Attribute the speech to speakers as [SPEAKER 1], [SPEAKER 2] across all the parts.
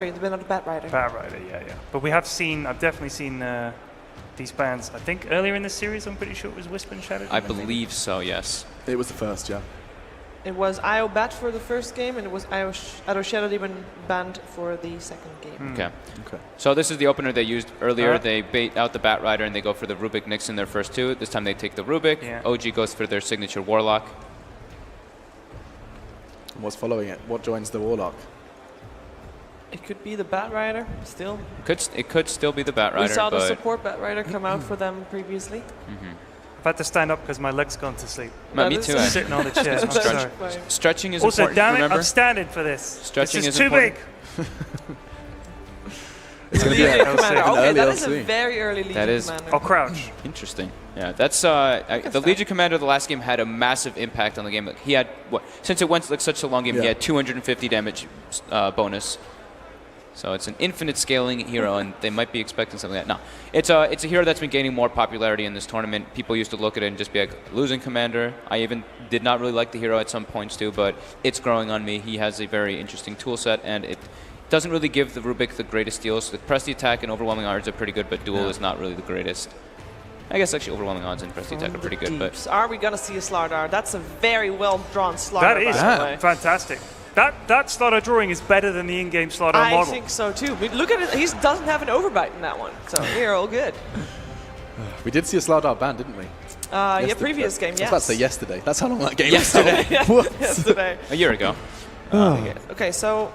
[SPEAKER 1] but not a Bat Rider.
[SPEAKER 2] Bat Rider, yeah. But we have seen, I've definitely seen these bands, I think earlier in the series, I'm pretty sure it was Wisp and Shadow.
[SPEAKER 3] I believe so, yes.
[SPEAKER 4] It was the first, yeah.
[SPEAKER 1] It was IO Bat for the first game, and it was IO Shadow Demon banned for the second game.
[SPEAKER 3] Okay. So this is the opener they used earlier. They bait out the Bat Rider and they go for the Rubik Nyx in their first two. This time they take the Rubik.
[SPEAKER 2] Yeah.
[SPEAKER 3] OG goes for their signature Warlock.
[SPEAKER 4] And what's following it? What joins the Warlock?
[SPEAKER 1] It could be the Bat Rider still.
[SPEAKER 3] It could still be the Bat Rider.
[SPEAKER 1] We saw the
[SPEAKER 3] but
[SPEAKER 1] support Bat Rider come out for them previously.
[SPEAKER 2] I've had to stand up because my leg's gone to sleep.
[SPEAKER 3] Me too.
[SPEAKER 2] Sitting on the chair. I'm sorry.
[SPEAKER 3] Stretching is
[SPEAKER 2] also,
[SPEAKER 3] important.
[SPEAKER 2] damn it,
[SPEAKER 3] remember?
[SPEAKER 2] I'm standing for this.
[SPEAKER 3] Stretching
[SPEAKER 2] this is
[SPEAKER 3] is
[SPEAKER 2] too
[SPEAKER 3] important.
[SPEAKER 2] big.
[SPEAKER 4] It's going to be
[SPEAKER 1] Legion
[SPEAKER 4] an
[SPEAKER 1] Commander. Okay,
[SPEAKER 4] early
[SPEAKER 1] that is a
[SPEAKER 4] LC.
[SPEAKER 1] very early Legion
[SPEAKER 3] That is-
[SPEAKER 1] Commander.
[SPEAKER 2] I'll crouch.
[SPEAKER 3] Interesting. Yeah, that's the Legion Commander of the last game had a massive impact on the game. He had since it went like such a long game, he had 250 damage bonus. So it's an infinite scaling hero, and they might be expecting something like that. No, it's a hero that's been gaining more popularity in this tournament. People used to look at it and just be like, losing commander. I even did not really like the hero at some points too, but it's growing on me. He has a very interesting tool set, and it doesn't really give the Rubik the greatest deals. The press the attack and overwhelming odds are pretty good, but duel is not really the greatest. I guess actually overwhelming odds and press the attack are pretty good, but
[SPEAKER 1] Are we going to see a Slardar? That's a very well-drawn Slardar,
[SPEAKER 2] That is
[SPEAKER 1] by the way.
[SPEAKER 2] fantastic. That Slaughter drawing is better than the in-game Slaughter model.
[SPEAKER 1] I think so too. But look at it. He doesn't have an overbite in that one. So we're all good.
[SPEAKER 4] We did see a Slardar ban, didn't we?
[SPEAKER 1] Yeah, previous game,
[SPEAKER 4] I was
[SPEAKER 1] yes.
[SPEAKER 4] about to say yesterday. That's how long that game
[SPEAKER 3] Yesterday.
[SPEAKER 4] was.
[SPEAKER 1] Yesterday.
[SPEAKER 3] a year ago.
[SPEAKER 1] Okay, so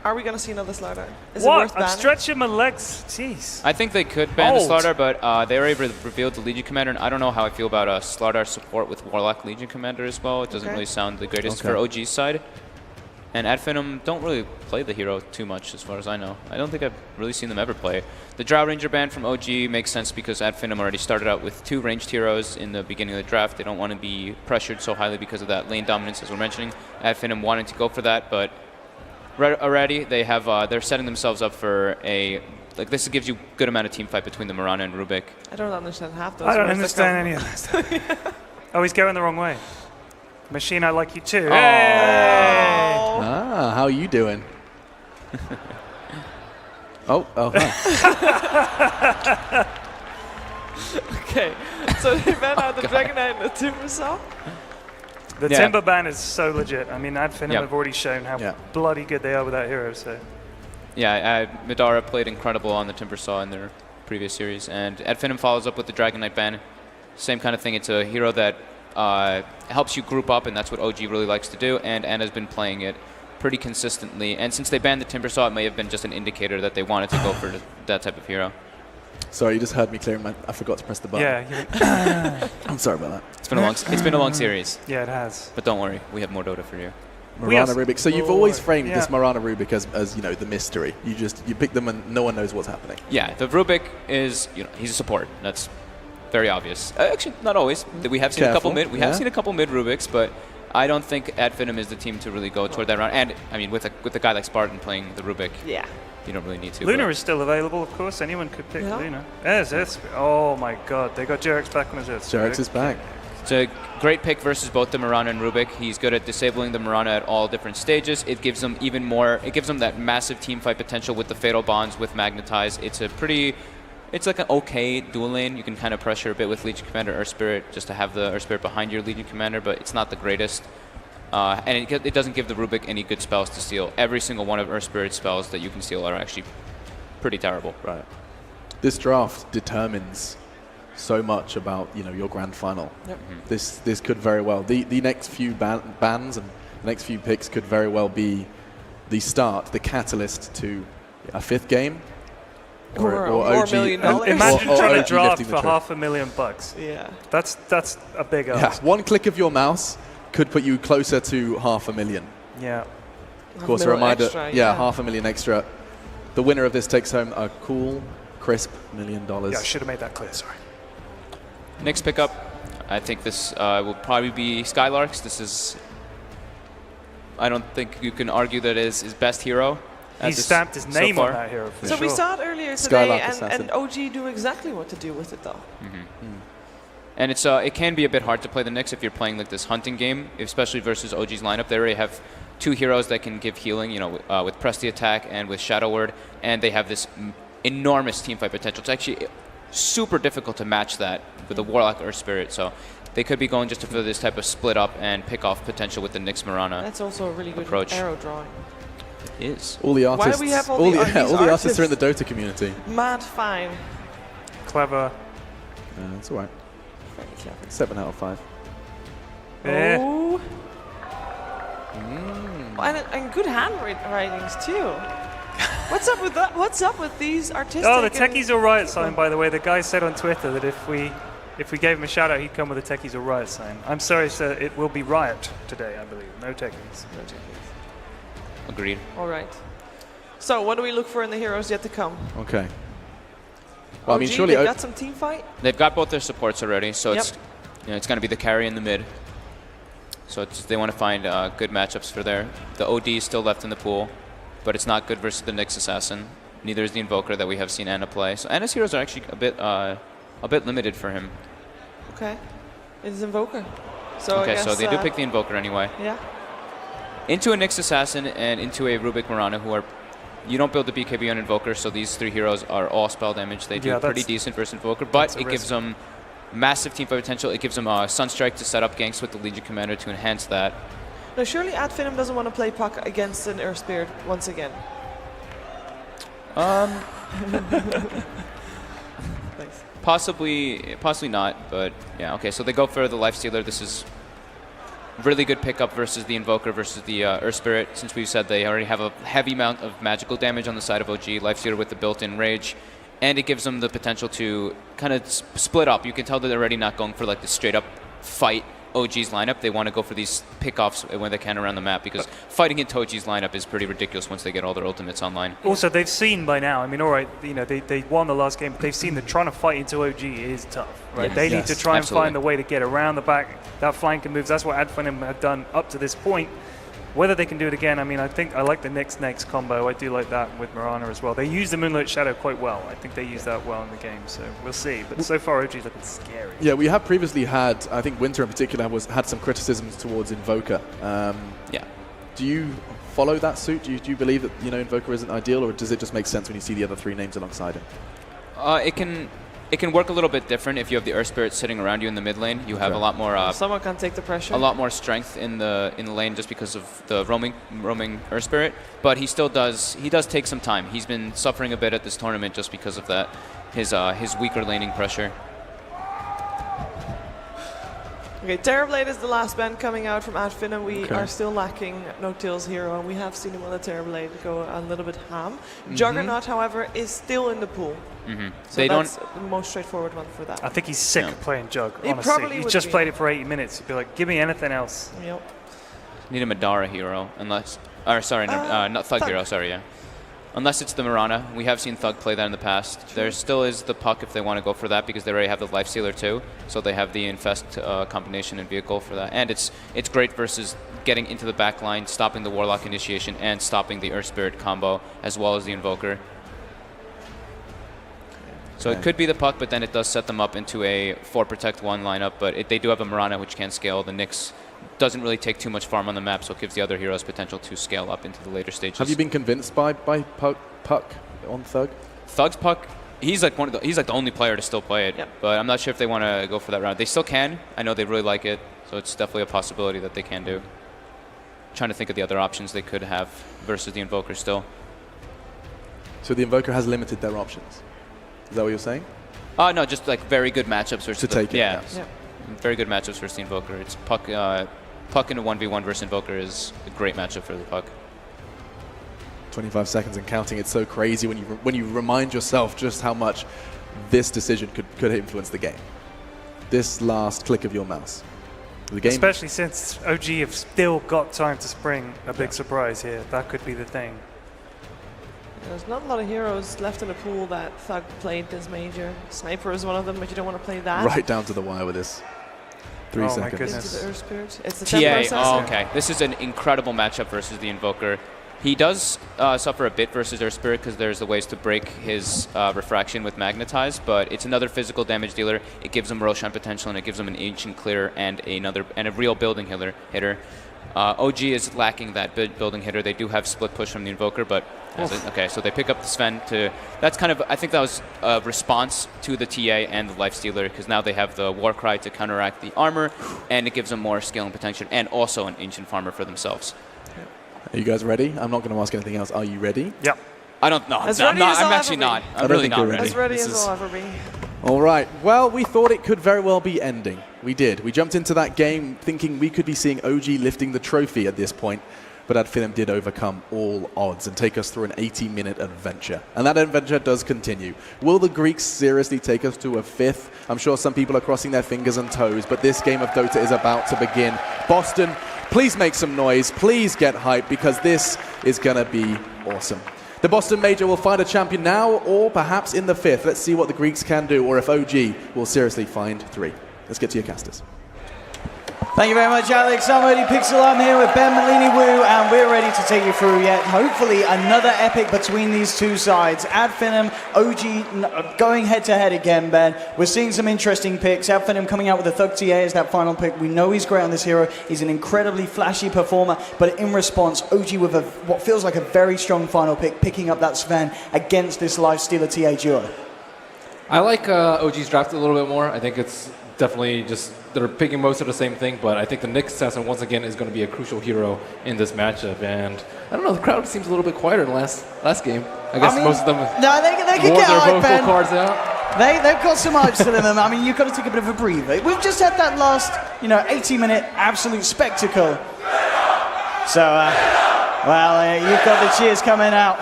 [SPEAKER 1] are we going to see another Slardar? Is it
[SPEAKER 2] What?
[SPEAKER 1] worth
[SPEAKER 2] I'm
[SPEAKER 1] banning?
[SPEAKER 2] stretching my legs. Jeez.
[SPEAKER 3] I think they could ban the
[SPEAKER 2] Old.
[SPEAKER 3] Slardar, but they already revealed the Legion Commander, and I don't know how I feel about Slardar support with Warlock Legion Commander as well. It doesn't really sound the greatest for OG's side. And at Finem don't really play the hero too much, as far as I know. I don't think I've really seen them ever play. The Drow Ranger ban from OG makes sense because at Finem already started out with 2 ranged heroes in the beginning of the draft. They don't want to be pressured so highly because of that lane dominance, as we're mentioning. At Finem wanted to go for that, but already they have they're setting themselves up for a this gives you good amount of team fight between the Mirana and Rubik.
[SPEAKER 1] I don't understand half those.
[SPEAKER 2] I don't
[SPEAKER 1] words that
[SPEAKER 2] understand any of that stuff. Oh, he's going the wrong way. Machine, I like you too.
[SPEAKER 1] Oh.
[SPEAKER 2] Hey!
[SPEAKER 4] Ah, how are you doing? oh, hi.
[SPEAKER 1] Okay, so they ran out the Dragon Knight and the Timbersaw.
[SPEAKER 2] The Timber ban is so legit. I mean, Ad Finem have already shown how bloody good they are with that hero. So,
[SPEAKER 3] yeah, Midara played incredible on the Timbersaw in their previous series, and Ad Finem follows up with the Dragon Knight ban. Same kind of thing. It's a hero that helps you group up, and that's what OG really likes to do, and Anna's been playing it pretty consistently. And since they banned the Timbersaw, it may have been just an indicator that they wanted to go for that type of hero.
[SPEAKER 4] Sorry, you just heard me clearing I forgot to press the button.
[SPEAKER 2] Yeah.
[SPEAKER 4] I'm sorry about that.
[SPEAKER 3] It's been a long series.
[SPEAKER 2] Yeah, it has.
[SPEAKER 3] But don't worry, we have more Dota for you.
[SPEAKER 4] Marana Rubik. So you've always framed this Marana Rubik as you know, the mystery. You pick them and no one knows what's happening.
[SPEAKER 3] Yeah, the Rubik is, he's a support. That's very obvious. Actually, not always. We have seen a couple mid. We have seen a couple mid Rubiks, but I don't think at Finem is the team to really go toward that round. And I mean, with a guy like Spartan playing the Rubik, you don't really need to.
[SPEAKER 2] Luna is still available, of course. Anyone could pick Luna. There's this. Oh my God, they got Jarex back on his Earth.
[SPEAKER 4] Jarex is back.
[SPEAKER 3] It's a great pick versus both the Mirana and Rubik. He's good at disabling the Mirana at all different stages. It gives them even more. It gives them that massive team fight potential with the Fatal Bonds, with Magnetize. It's like an okay dual lane. You can kind of pressure a bit with Legion Commander Earth Spirit just to have the Earth Spirit behind your Legion Commander, but it's not the greatest. And it doesn't give the Rubik any good spells to steal. Every single one of Earth Spirit spells that you can steal are actually pretty terrible.
[SPEAKER 4] Right. This draft determines so much about your grand final.
[SPEAKER 1] Yep.
[SPEAKER 4] This could very well the next few bans and the next few picks could very well be the start, the catalyst to a 5th game.
[SPEAKER 1] Or
[SPEAKER 4] OG,
[SPEAKER 1] $1 million.
[SPEAKER 2] Imagine trying to draft
[SPEAKER 4] lifting the
[SPEAKER 2] for $500,000.
[SPEAKER 1] Yeah.
[SPEAKER 2] That's a big ask.
[SPEAKER 4] Yeah, one click of your mouse could put you closer to $500,000.
[SPEAKER 2] Yeah.
[SPEAKER 4] Of course, a reminder.
[SPEAKER 1] Extra,
[SPEAKER 4] $500,000 extra. The winner of this takes home a cool, crisp $1 million.
[SPEAKER 2] Yeah, I should have made that clear. Sorry.
[SPEAKER 3] Next pickup, I think this will probably be Skylarks. This is, I don't think you can argue that is his best hero.
[SPEAKER 2] He stamped his name on that hero for
[SPEAKER 1] So
[SPEAKER 2] sure.
[SPEAKER 1] we saw it earlier today, and OG do exactly what to do with it, though.
[SPEAKER 3] And it can be a bit hard to play the Nyx if you're playing like this hunting game, especially versus OG's lineup. They already have two heroes that can give healing, you know, with Press the Attack and with Shadow Word, and they have this enormous teamfight potential. It's actually super difficult to match that with a Warlock or Spirit, so they could be going just for this type of split up and pick off potential with the Nyx Mirana.
[SPEAKER 1] That's also a really good
[SPEAKER 3] approach.
[SPEAKER 1] arrow drawing.
[SPEAKER 3] It is.
[SPEAKER 4] All the artists,
[SPEAKER 1] Why do we have all
[SPEAKER 4] all
[SPEAKER 1] the,
[SPEAKER 4] the,
[SPEAKER 1] these
[SPEAKER 4] all the artists are in the
[SPEAKER 1] artists?
[SPEAKER 4] Dota community.
[SPEAKER 1] Mad fine.
[SPEAKER 2] Clever.
[SPEAKER 4] It's all right.
[SPEAKER 1] Very clever.
[SPEAKER 4] 7 out of 5.
[SPEAKER 2] Yeah.
[SPEAKER 1] Oh. And good handwritings too. What's up with that? What's up with these artistic?
[SPEAKER 2] Oh, the
[SPEAKER 1] and-
[SPEAKER 2] Techies All Riot sign, by the way. The guy said on Twitter that if we gave him a shout out, he'd come with a Techies All Riot sign. I'm sorry, sir. It will be Riot today, I believe. No Techies.
[SPEAKER 1] No Techies.
[SPEAKER 3] Agreed.
[SPEAKER 1] All right. So, what do we look for in the heroes yet to come?
[SPEAKER 4] Okay. Well, I mean,
[SPEAKER 1] OG,
[SPEAKER 4] surely
[SPEAKER 1] they've got some team fight.
[SPEAKER 3] They've got both their supports already, so
[SPEAKER 1] Yep.
[SPEAKER 3] it's going to be the carry in the mid. So they want to find good matchups for there. The OD is still left in the pool, but it's not good versus the Nyx Assassin. Neither is the Invoker that we have seen Anna play. So Anna's heroes are actually a bit limited for him.
[SPEAKER 1] Okay. It is Invoker. So
[SPEAKER 3] Okay,
[SPEAKER 1] I guess,
[SPEAKER 3] so they do pick the Invoker anyway.
[SPEAKER 1] Yeah.
[SPEAKER 3] Into a Nyx Assassin and into a Rubik Mirana, who are... You don't build the BKB on Invoker, so these three heroes are all spell damage. They do
[SPEAKER 2] Yeah,
[SPEAKER 3] pretty
[SPEAKER 2] that's-
[SPEAKER 3] decent versus Invoker, but
[SPEAKER 2] a
[SPEAKER 3] it gives
[SPEAKER 2] risk.
[SPEAKER 3] them massive teamfight potential. It gives them Sunstrike to set up ganks with the Legion Commander to enhance that.
[SPEAKER 1] Now, surely Finem doesn't want to play Puck against an Earth Spirit once again. Thanks.
[SPEAKER 3] Possibly not, but yeah, okay, so they go for the Lifestealer. This is really good pickup versus the Invoker versus the Earth Spirit, since we've said they already have a heavy amount of magical damage on the side of OG. Lifestealer with the built-in Rage, and it gives them the potential to kind of split up. You can tell that they're already not going for like the straight-up fight OG's lineup. They want to go for these pickoffs when they can around the map, because fighting into OG's lineup is pretty ridiculous once they get all their ultimates online.
[SPEAKER 2] Also, they've seen by now, I mean, all right, you know, they won the last game, but they've seen that trying to fight into OG is tough, right?
[SPEAKER 3] Yes.
[SPEAKER 2] They need
[SPEAKER 4] Yes,
[SPEAKER 2] to try
[SPEAKER 3] absolutely.
[SPEAKER 2] and find a way to get around the back, that flanking moves. That's what Adfanim have done up to this point. Whether they can do it again, I mean, I think I like the Nyx combo. I do like that with Mirana as well. They use the Moonlit Shadow quite well. I think they use that well in the game, so we'll see. But so far, OG's looking scary.
[SPEAKER 4] Yeah, we have previously had, I think Winter in particular had some criticisms towards Invoker.
[SPEAKER 3] Yeah.
[SPEAKER 4] Do you follow that suit? Do you believe that, you know, Invoker isn't ideal, or does it just make sense when you see the other three names alongside him?
[SPEAKER 3] It can work a little bit different if you have the Earth Spirit sitting around you in the mid lane. You have
[SPEAKER 4] Okay.
[SPEAKER 3] a lot more
[SPEAKER 1] Someone can take the pressure.
[SPEAKER 3] a lot more strength in the lane just because of the roaming Earth Spirit, but he does take some time. He's been suffering a bit at this tournament just because of that, his weaker laning pressure.
[SPEAKER 1] Okay, Terrorblade is the last band coming out from Finem. We
[SPEAKER 4] Okay.
[SPEAKER 1] are still lacking No-Till's hero, and we have seen him on the Terrorblade go a little bit ham. Juggernaut, however, is still in the pool. So
[SPEAKER 3] They
[SPEAKER 1] that's the most straightforward one for that.
[SPEAKER 2] I think he's sick
[SPEAKER 3] Yeah.
[SPEAKER 2] of playing Jug,
[SPEAKER 1] He
[SPEAKER 2] honestly.
[SPEAKER 1] probably
[SPEAKER 2] He's
[SPEAKER 1] would
[SPEAKER 2] just
[SPEAKER 1] be.
[SPEAKER 2] played it for 80 minutes. He'd be like, give me anything else.
[SPEAKER 1] Yep.
[SPEAKER 3] Need a Madara hero, unless... Or sorry, not Thug
[SPEAKER 1] Thug.
[SPEAKER 3] hero, sorry, yeah. Unless it's the Mirana. We have seen Thug play that in the past. There still is the Puck if they want to go for that, because they already have the Lifestealer too. So they have the Infest combination and vehicle for that. And it's great versus getting into the back line, stopping the Warlock initiation, and stopping the Earth Spirit combo, as well as the Invoker. So
[SPEAKER 4] Okay.
[SPEAKER 3] it could be the Puck, but then it does set them up into a 4 Protect 1 lineup. But they do have a Mirana which can scale. The Nyx doesn't really take too much farm on the map, so it gives the other heroes potential to scale up into the later stages.
[SPEAKER 4] Have you been convinced by Puck on Thug?
[SPEAKER 3] Thug's Puck, he's like the only player to still play it.
[SPEAKER 1] Yep.
[SPEAKER 3] But I'm not sure if they want to go for that route. They still can. I know they really like it, so it's definitely a possibility that they can do. Trying to think of the other options they could have versus the Invoker still.
[SPEAKER 4] So the Invoker has limited their options. Is that what you're saying?
[SPEAKER 3] No, just like very good matchups versus
[SPEAKER 4] To take it,
[SPEAKER 3] yeah,
[SPEAKER 1] Yeah.
[SPEAKER 3] very good matchups versus the Invoker. It's Puck in a 1v1 versus Invoker is a great matchup for the Puck.
[SPEAKER 4] 25 seconds and counting. It's so crazy when you remind yourself just how much this decision could influence the game. This last click of your mouse. The game.
[SPEAKER 2] Especially since OG have still got time to spring a big surprise here. That could be the thing.
[SPEAKER 1] There's not a lot of heroes left in the pool that Thug played this major. Sniper is one of them, but you don't want to play that.
[SPEAKER 4] Right down to the wire with this. 3
[SPEAKER 2] Oh my
[SPEAKER 4] seconds.
[SPEAKER 2] goodness.
[SPEAKER 1] Into the Earth Spirit. It's the
[SPEAKER 3] TA,
[SPEAKER 1] Temper
[SPEAKER 3] oh,
[SPEAKER 1] Assassin.
[SPEAKER 3] okay. This is an incredible matchup versus the Invoker. He does suffer a bit versus Earth Spirit because there's the ways to break his refraction with Magnetize, but it's another physical damage dealer. It gives him Roshan potential, and it gives him an Ancient Clear and a real building hitter. OG is lacking that building hitter. They do have split push from the Invoker, but okay, so they pick up the Sven to. That's kind of, I think that was a response to the TA and the Lifestealer, because now they have the Warcry to counteract the armor, and it gives them more scaling potential, and also an Ancient Farmer for themselves.
[SPEAKER 4] Are you guys ready? I'm not going to ask anything else. Are you ready?
[SPEAKER 2] Yep.
[SPEAKER 3] I don't know.
[SPEAKER 1] I'm
[SPEAKER 3] actually not. I'm really not ready.
[SPEAKER 1] As ready as I'll ever be.
[SPEAKER 4] All right. Well, we thought it could very well be ending. We did. We jumped into that game thinking we could be seeing OG lifting the trophy at this point, but Finem did overcome all odds and take us through an 80-minute adventure. And that adventure does continue. Will the Greeks seriously take us to a 5th? I'm sure some people are crossing their fingers and toes, but this game of Dota is about to begin. Boston, please make some noise. Please get hyped, because this is going to be awesome. The Boston Major will find a champion now, or perhaps in the 5th. Let's see what the Greeks can do, or if OG will seriously find 3. Let's get to your casters.
[SPEAKER 5] Thank you very much, Alex. I'm Odie Pixel. I'm here with Ben Malini Wu, and we're ready to take you through yet hopefully another epic between these two sides. Finem, OG going head-to-head again, Ben. We're seeing some interesting picks. Finem coming out with a Thug TA as that final pick. We know he's great on this hero. He's an incredibly flashy performer, but in response, OG with what feels like a very strong final pick, picking up that Sven against this Lifestealer TA duo.
[SPEAKER 6] I like OG's draft a little bit more. I think it's definitely just they're picking most of the same thing, but I think the Nyx assassin once again is going to be a crucial hero in this matchup. And I don't know, the crowd seems a little bit quieter than last game. I guess most of them
[SPEAKER 5] no, they can
[SPEAKER 6] wore
[SPEAKER 5] get
[SPEAKER 6] their
[SPEAKER 5] hype,
[SPEAKER 6] vocal
[SPEAKER 5] Ben.
[SPEAKER 6] cards out.
[SPEAKER 5] They've got some hype still in them. I mean, you've got to take a bit of a breather. We've just had that last, 80-minute absolute spectacle. So, you've got the cheers coming out.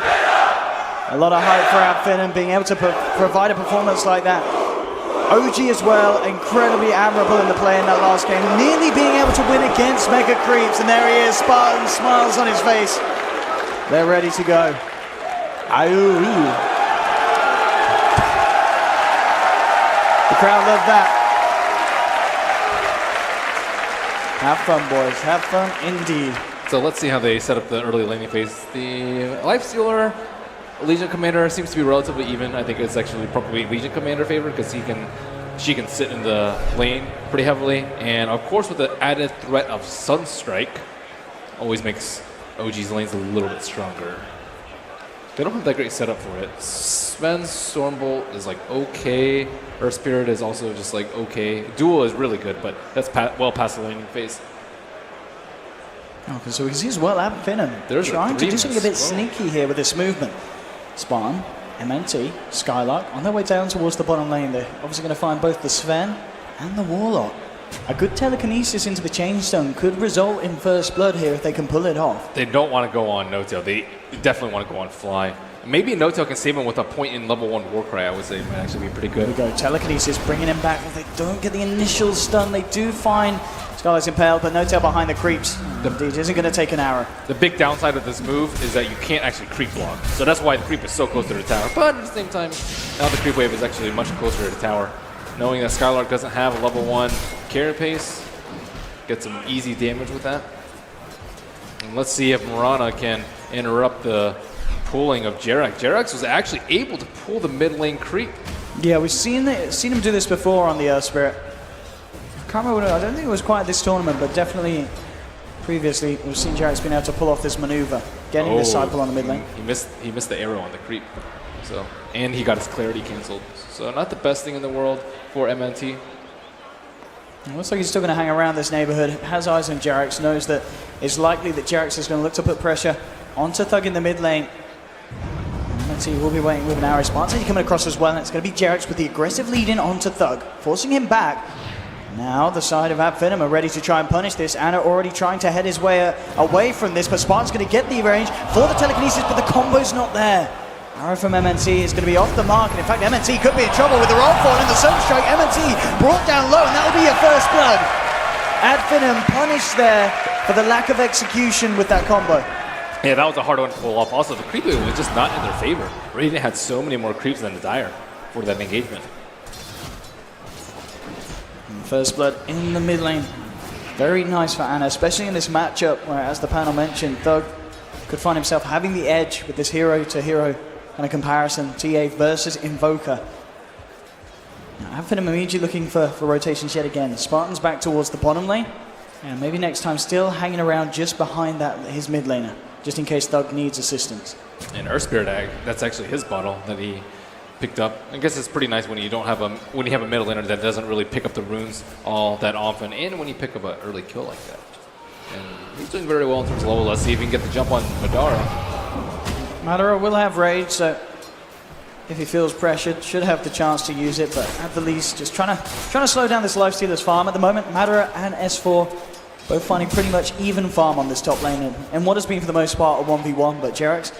[SPEAKER 5] A lot of hype for Finem being able to provide a performance like that. OG as well, incredibly admirable in the play in that last game, nearly being able to win against Mega Creeps, and there he is, Spartan, smiles on his face. They're ready to go. The crowd love that. Have fun, boys, have fun indeed.
[SPEAKER 6] So let's see how they set up the early laning phase. The Lifestealer Legion Commander seems to be relatively even. I think it's actually probably Legion Commander favored because she can sit in the lane pretty heavily. And of course with the added threat of Sunstrike, always makes OG's lanes a little bit stronger. They don't have that great setup for it. Sven's Stormbolt is like okay. Earth Spirit is also just like okay. Duel is really good, but that's well past the laning phase.
[SPEAKER 5] Okay, so we can see as well Finem trying to do something a bit sneaky here with this movement. Spartan, MNT, Skylark on their way down towards the bottom lane. They're obviously going to find both the Sven and the Warlock. A good telekinesis into the Chainstone could result in first blood here if they can pull it off.
[SPEAKER 6] They don't want to go on No-Tail. They definitely want to go on Fly. Maybe No-Tail can save him with a point in level 1 Warcry. I would say it might actually be pretty good.
[SPEAKER 5] Here we go, telekinesis bringing him back. Well, they don't get the initial stun. They do find Skylark's impaled, but No-Tail behind the creeps. Indeed, isn't going to take an arrow.
[SPEAKER 6] The big downside of this move is that you can't actually creep block. So that's why the creep is so close to the tower. But at the same time, now the creep wave is actually much closer to the tower. Knowing that Skylark doesn't have a level 1 carry pace, get some easy damage with that. And let's see if Mirana can interrupt the pulling of Jerax. Jerax was actually able to pull the mid lane creep.
[SPEAKER 5] Yeah, we've seen him do this before on the Earth Spirit. I don't think it was quite this tournament, but definitely previously we've seen Jerax being able to pull off this maneuver, getting this cycle on the mid lane.
[SPEAKER 6] He missed the arrow on the creep. So, and he got his clarity cancelled. So not the best thing in the world for MNT.
[SPEAKER 5] It looks like he's still going to hang around this neighborhood. Has eyes on Jerax, knows that it's likely that Jerax is going to look to put pressure onto Thug in the mid lane. MNT will be waiting with an arrow. Spartan coming across as well, and it's going to be Jerax with the aggressive lead in onto Thug, forcing him back. Now the side of Finem are ready to try and punish this. Anna already trying to head his way away from this, but Spartan's going to get the range for the telekinesis, but the combo's not there. Arrow from MNT is going to be off the mark, and in fact MNT could be in trouble with the roll forward and the Sunstrike. MNT brought down low, and that will be your first blood. Finem punished there for the lack of execution with that combo.
[SPEAKER 6] Yeah, that was a hard one to pull off. Also, the creep wave was just not in their favor. Radiant had so many more creeps than the Dire for that engagement.
[SPEAKER 5] First blood in the mid lane. Very nice for Anna, especially in this matchup where, as the panel mentioned, Thug could find himself having the edge with this hero-to-hero kind of comparison, TA versus Invoker. Now, Finem immediately looking for rotations yet again. Spartan's back towards the bottom lane. And maybe next time still hanging around just behind his mid laner, just in case Thug needs assistance.
[SPEAKER 6] And Earth Spirit Egg, that's actually his bottle that he picked up. I guess it's pretty nice when you don't have when you have a middle laner that doesn't really pick up the runes all that often, and when you pick up an early kill like that. And he's doing very well in terms of level. Let's see if he can get the jump on Madara.
[SPEAKER 5] Madara will have rage, so if he feels pressured, should have the chance to use it, but at the least just trying to slow down this Lifestealer's farm. At the moment, Madara and S4 both finding pretty much even farm on this top lane, and what has been for the most part a 1v1, but Jerax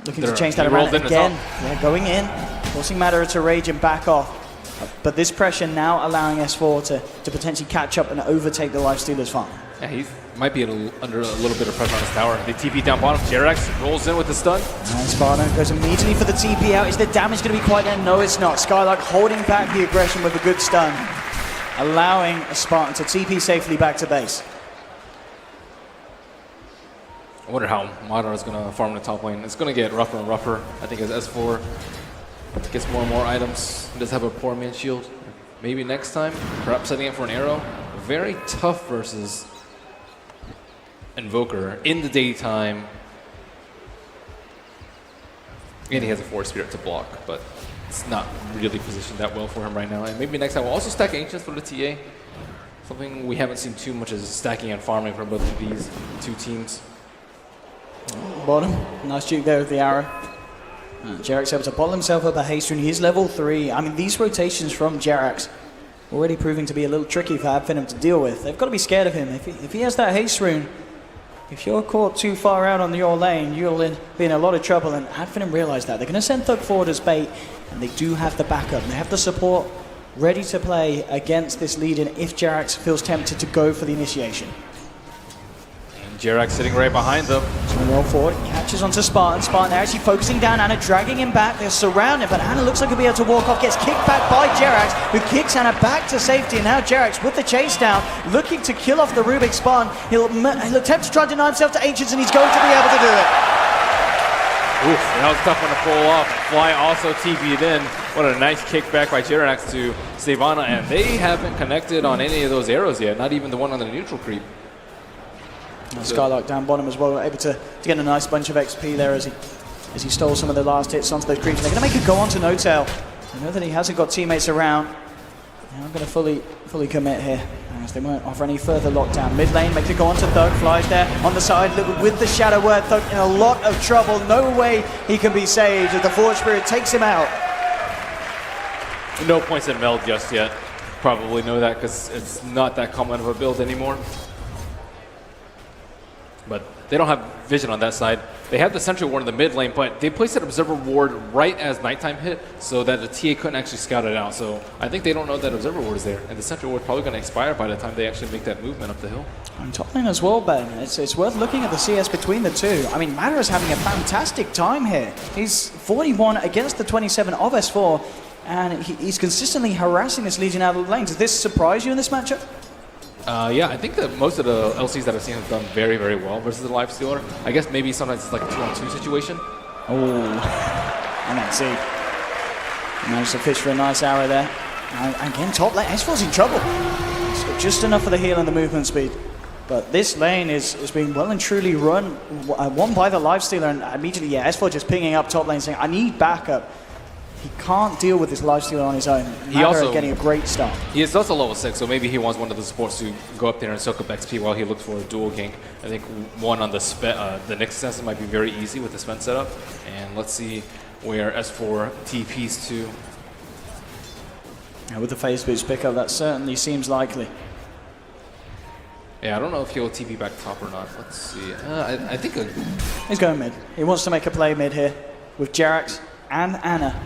[SPEAKER 5] looking to change that around again. Yeah, going in, forcing Madara to rage and back off. But this pressure now allowing S4 to potentially catch up and overtake the Lifestealer's farm.
[SPEAKER 6] Yeah, he might be under a little bit of pressure on his tower. They TP down bottom. Jerax rolls in with the stun.
[SPEAKER 5] And Sparta goes immediately for the TP out. Is the damage going to be quite there? No, it's not. Skylark holding back the aggression with a good stun, allowing a Spartan to TP safely back to base.
[SPEAKER 6] I wonder how Madara is going to farm the top lane. It's going to get rougher and rougher, I think, as S4 gets more and more items. He does have a poor man shield. Maybe next time, perhaps setting up for an arrow. Very tough versus Invoker in the daytime. And he has a Force Spirit to block, but it's not really positioned that well for him right now. And maybe next time we'll also stack Ancients for the TA. Something we haven't seen too much is stacking and farming from both of these two teams.
[SPEAKER 5] Bottom, nice juke there with the arrow. Jerax able to bottle himself up a haste rune. He is level 3. I mean, these rotations from Jerax already proving to be a little tricky for Finem to deal with. They've got to be scared of him. If he has that haste rune, if you're caught too far out on your lane, you'll be in a lot of trouble, and Finem realize that. They're going to send Thug forward as bait, and they do have the backup. They have the support ready to play against this lead-in if Jerax feels tempted to go for the initiation.
[SPEAKER 6] Jerax sitting right behind them.
[SPEAKER 5] So well forward, catches onto Spartan. Spartan, they're actually focusing down Anna, dragging him back. They're surrounded, but Anna looks like he'll be able to walk off. Gets kicked back by Jerax, who kicks Anna back to safety. And now Jerax with the chase down, looking to kill off the Rubik Spartan. He'll attempt to try to deny himself to Ancients, and he's going to be able to do it.
[SPEAKER 6] Oof, that was a tough one to pull off. Fly also TP'd in. What a nice kickback by Jerax to save Anna, and they haven't connected on any of those arrows yet, not even the one on the neutral creep.
[SPEAKER 5] Skylark down bottom as well, able to get a nice bunch of XP there as he stole some of the last hits onto those creeps. They're going to make a go onto No-Tail. I know that he hasn't got teammates around. They're not going to fully commit here, as they won't offer any further lockdown. Mid lane makes a go onto Thug, flies there on the side with the Shadow Word. Thug in a lot of trouble, no way he can be saved as the Forge Spirit takes him out.
[SPEAKER 6] No points in Meld just yet. Probably know that because it's not that common of a build anymore. But they don't have vision on that side. They have the Sentry Ward in the mid lane, but they placed an Observer Ward right as nighttime hit so that the TA couldn't actually scout it out. So I think they don't know that Observer Ward is there. And the Sentry Ward is probably going to expire by the time they actually make that movement up the hill.
[SPEAKER 5] On top lane as well, Ben. It's worth looking at the CS between the two. I mean, Madara is having a fantastic time here. He's 41 against the 27 of S4, and he's consistently harassing this Legion out of the lanes. Does this surprise you in this matchup?
[SPEAKER 6] Yeah, I think that most of the LCs that I've seen have done very, very well versus the Lifestealer. I guess maybe sometimes it's like a 2-on-2 situation.
[SPEAKER 5] Oh, and that's it. Managed to fish for a nice arrow there. And again, top lane, S4's in trouble. He's got just enough of the heal and the movement speed. But this lane is being well and truly won by the Lifestealer, and immediately, yeah, S4 just pinging up top lane saying, I need backup. He can't deal with this Lifestealer on his own. He also getting a great start.
[SPEAKER 6] He is also level 6, so maybe he wants one of the supports to go up there and soak up XP while he looks for a dual gank. I think one on the Nyx assassin might be very easy with the Sven setup. And let's see where S4 TPs to.
[SPEAKER 5] Yeah, with the phase boost pickup, that certainly seems likely.
[SPEAKER 6] Yeah, I don't know if he'll TP back top or not. Let's see. I think
[SPEAKER 5] he's going mid. He wants to make a play mid here with Jerax and Anna.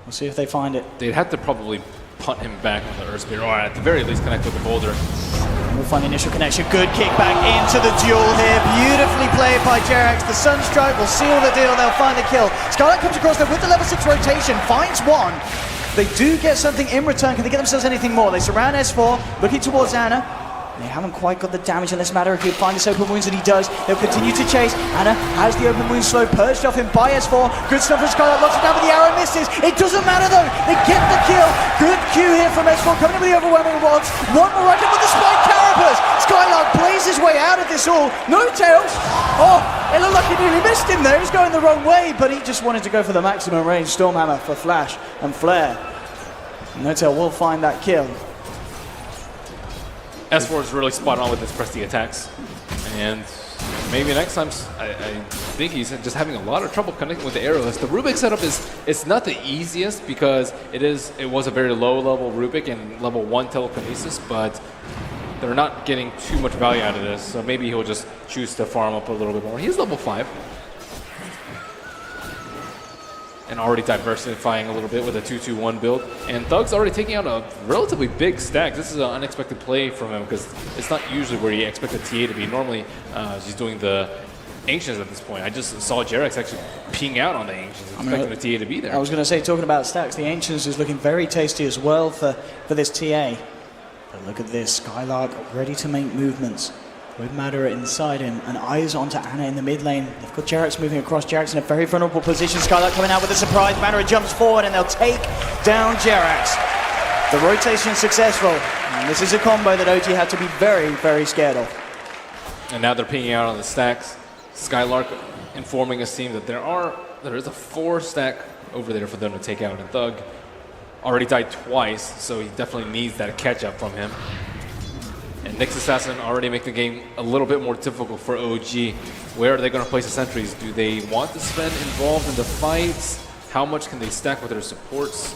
[SPEAKER 5] We'll see if they find it.
[SPEAKER 6] They'd have to probably punt him back on the Earth Spear, or at the very least connect with the boulder.
[SPEAKER 5] We'll find the initial connection. Good kick back into the duel here. Beautifully played by Jerax. The Sunstrike will seal the deal. They'll find the kill. Scarlet comes across there with the level 6 rotation, finds one. They do get something in return. Can they get themselves anything more? They surround S4, looking towards Anna. They haven't quite got the damage in this matter. If he'll find this open wounds, and he does, they'll continue to chase. Anna has the open wounds slow, purged off him by S4. Good stuff from Skylark, locks it down, but the arrow misses. It doesn't matter though, they get the kill. Good Q here from S4, coming in with the overwhelming rewards. One more right with the spike carapace. Skylark plays his way out of this all. No tails. Oh, it looked like he nearly missed him there. He was going the wrong way, but he just wanted to go for the maximum range Stormhammer for Flash and Flare. No-Tail will find that kill.
[SPEAKER 6] S4 is really spot on with his Prestige attacks. And maybe next time, I think he's just having a lot of trouble connecting with the arrows. The Rubik setup it's not the easiest because it was a very low level Rubik and level 1 telekinesis, but they're not getting too much value out of this. So maybe he'll just choose to farm up a little bit more. He's level 5. And already diversifying a little bit with a 2-2-1 build. And Thug's already taking out a relatively big stack. This is an unexpected play from him because it's not usually where you expect a TA to be. Normally, he's doing the Ancients at this point. I just saw Jarex actually ping out on the Ancients, expecting the TA to be there.
[SPEAKER 5] I was going to say, talking about stacks, the Ancients is looking very tasty as well for this TA. But look at this, Skylark ready to make movements. With Madara inside him, and eyes onto Anna in the mid lane. They've got Jarex moving across. Jarex in a very vulnerable position. Skylark coming out with a surprise. Madara jumps forward, and they'll take down Jarex. The rotation successful. And this is a combo that OG had to be very, very scared of.
[SPEAKER 6] And now they're pinging out on the stacks. Skylark informing his team that there is a 4 stack over there for them to take out. And Thug already died twice, so he definitely needs that catch up from him. And Nyx Assassin already make the game a little bit more difficult for OG. Where are they going to place the sentries? Do they want to spend involved in the fights? How much can they stack with their supports?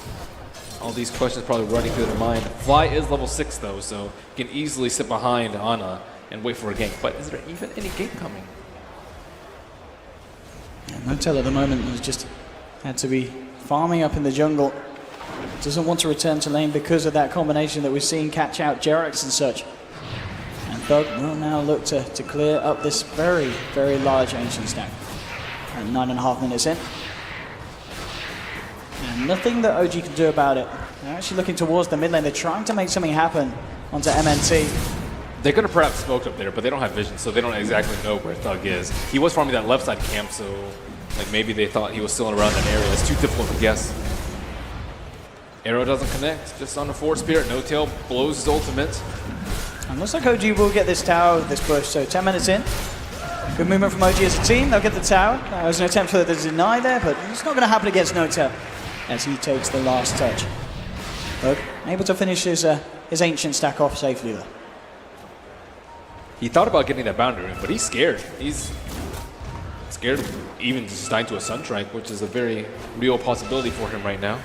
[SPEAKER 6] All these questions probably running through their mind. Fly is level 6 though, so he can easily sit behind Ana and wait for a gank. But is there even any gank coming?
[SPEAKER 5] Yeah, No-Tail at the moment has just had to be farming up in the jungle. Doesn't want to return to lane because of that combination that we've seen catch out Jarex and such. Thug will now look to clear up this very, very large Ancient stack. And 9.5 minutes in. And nothing that OG can do about it. They're actually looking towards the mid lane. They're trying to make something happen onto MNT.
[SPEAKER 6] They could have perhaps smoked up there, but they don't have vision, so they don't exactly know where Thug is. He was farming that left side camp, so like maybe they thought he was still around that area. It's too difficult to guess. Arrow doesn't connect, just on the Force Spirit. No-Tail blows his ultimate.
[SPEAKER 5] And looks like OG will get this tower with this push, so 10 minutes in. Good movement from OG as a team, they'll get the tower. There was an attempt for the deny there, but it's not going to happen against No-Tail as he takes the last touch. But able to finish his Ancient stack off safely though.
[SPEAKER 6] He thought about getting that boundary in, but he's scared. He's scared of even just dying to a Sunstrike, which is a very real possibility for him right now.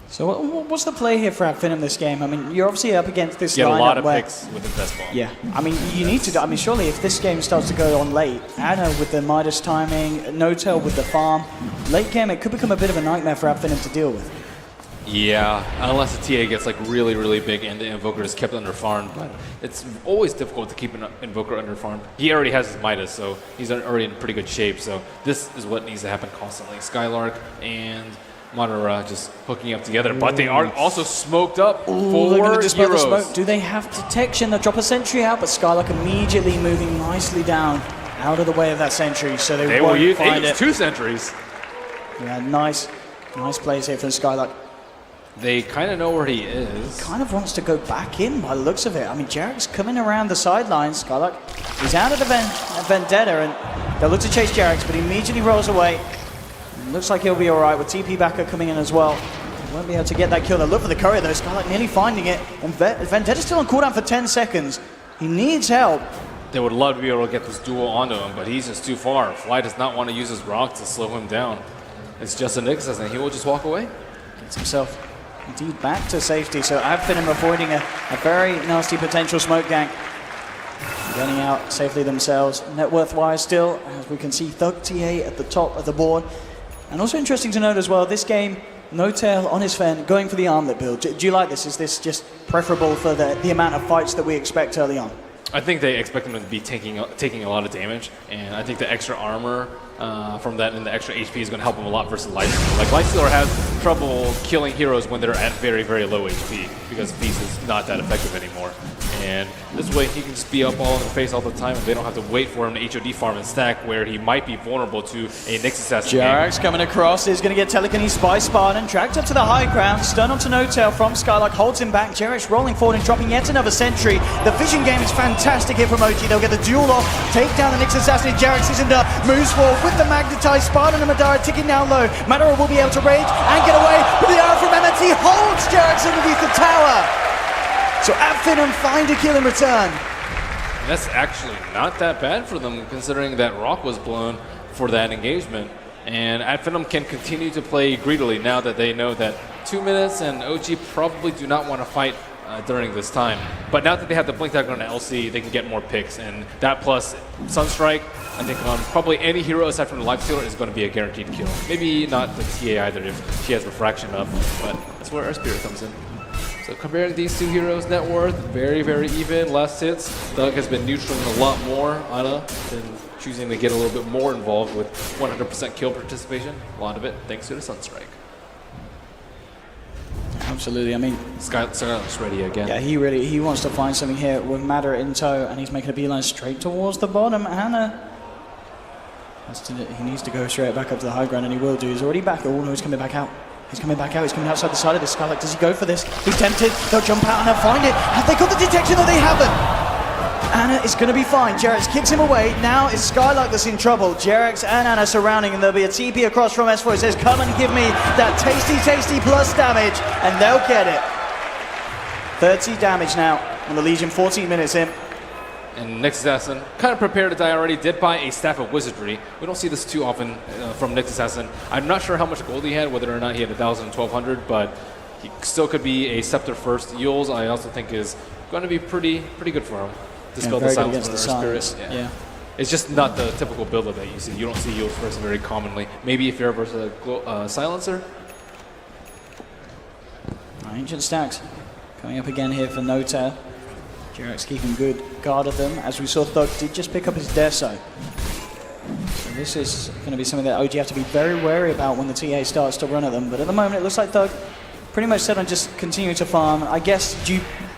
[SPEAKER 5] So what's the play here for Finem this game? I mean, you're obviously up against this lineup.
[SPEAKER 6] You have a lot of picks with the best ball.
[SPEAKER 5] Yeah, I mean, you need to. I mean, surely if this game starts to go on late, Anna with the Midas timing, No-Tail with the farm, late game it could become a bit of a nightmare for Finem to deal with.
[SPEAKER 6] Yeah, unless the TA gets like really, really big and the Invoker is kept under farmed, but it's always difficult to keep an Invoker under farmed. He already has his Midas, so he's already in pretty good shape. So this is what needs to happen constantly. Skylark and Madara just hooking up together, but they are also smoked up for
[SPEAKER 5] they're going to dispel the
[SPEAKER 6] heroes.
[SPEAKER 5] smoke. Do they have detection? They'll drop a sentry out, but Skylark immediately moving nicely down out of the way of that sentry, so they won't find it.
[SPEAKER 6] 2 sentries.
[SPEAKER 5] Yeah, nice plays here from Skylark.
[SPEAKER 6] They kind of know where he is.
[SPEAKER 5] Kind of wants to go back in by the looks of it. I mean, Jarek's coming around the sidelines. Skylark, he's out of the Vendetta, and they'll look to chase Jarex, but he immediately rolls away. Looks like he'll be all right with TP backer coming in as well. He won't be able to get that kill. They'll look for the courier though. Skylark nearly finding it. And Vendetta's still on cooldown for 10 seconds. He needs help.
[SPEAKER 6] They would love to be able to get this duel onto him, but he's just too far. Fly does not want to use his rock to slow him down. It's just a Nyx, and he will just walk away.
[SPEAKER 5] Gets himself indeed back to safety. So Finem avoiding a very nasty potential smoke gank. Getting out safely themselves. Net worth-wise still, as we can see, Thug TA at the top of the board. And also interesting to note as well, this game, No-Tail on his Fen, going for the armlet build. Do you like this? Is this just preferable for the amount of fights that we expect early on?
[SPEAKER 6] I think they expect him to be taking a lot of damage, and I think the extra armor from that and the extra HP is going to help him a lot versus Lifestealer. Like, Lifestealer has trouble killing heroes when they're at very, very low HP because Feast is not that effective anymore. And this way, he can just be up all in the face all the time, and they don't have to wait for him to HOD farm and stack where he might be vulnerable to a Nyx Assassin.
[SPEAKER 5] Jarax coming across is going to get telekinesis by Spartan, dragged up to the high ground, stun onto No-Tail from Skylark, holds him back. Jarax rolling forward and dropping yet another sentry. The vision game is fantastic here from OG. They'll get the duel off, take down the Nyx Assassin. Jarax isn't up, moves forward with the magnetized Spartan and Madara ticking down low. Madara will be able to rage and get away, but the arrow from MNT holds Jarax underneath the tower. So Finem find a kill in return.
[SPEAKER 6] That's actually not that bad for them, considering that Rock was blown for that engagement. And Finem can continue to play greedily now that they know that 2 minutes and OG probably do not want to fight during this time. But now that they have the Blink Dagger on LC, they can get more picks. And that plus Sunstrike, I think on probably any hero aside from the Lifestealer is going to be a guaranteed kill. Maybe not the TA either if she has Refraction up, but that's where our Spirit comes in. So comparing these two heroes' net worth, very, very even. Last hits, Thug has been neutering a lot more. Ana been choosing to get a little bit more involved with 100% kill participation. A lot of it thanks to the Sunstrike.
[SPEAKER 5] Absolutely, I mean...
[SPEAKER 6] Skylark's ready again.
[SPEAKER 5] Yeah, he wants to find something here with Madara in tow, and he's making a beeline straight towards the bottom. Ana... he needs to go straight back up to the high ground, and he will do. He's already back. Oh no, he's coming back out. He's coming back out, he's coming outside the side of this Skylark. Does he go for this? He's tempted, they'll jump out and they'll find it. Have they got the detection? No, they haven't. Ana is going to be fine. Jerax kicks him away. Now it's Skylark that's in trouble. Jerax and Ana surrounding, and there'll be a TP across from S4. It says, come and give me that tasty plus damage, and they'll get it. 30 damage now on the Legion, 14 minutes in.
[SPEAKER 6] And Nyx Assassin, kind of prepared to die already, did buy a Staff of Wizardry. We don't see this too often from Nyx Assassin. I'm not sure how much gold he had, whether or not he had 1,000 and 1,200, but he still could be a Scepter first. Yules, I also think, is going to be pretty good for him. Dispel the silence with her spirit.
[SPEAKER 5] Yeah.
[SPEAKER 6] It's just not the typical build-up that you see. You don't see Yules first very commonly. Maybe if you're versus a Silencer.
[SPEAKER 5] Ancient stacks coming up again here for No-Tail. Jerax keeping good guard of them. As we saw, Thug did just pick up his Deso. So this is going to be something that OG have to be very wary about when the TA starts to run at them. But at the moment, it looks like Thug pretty much set on just continuing to farm. I guess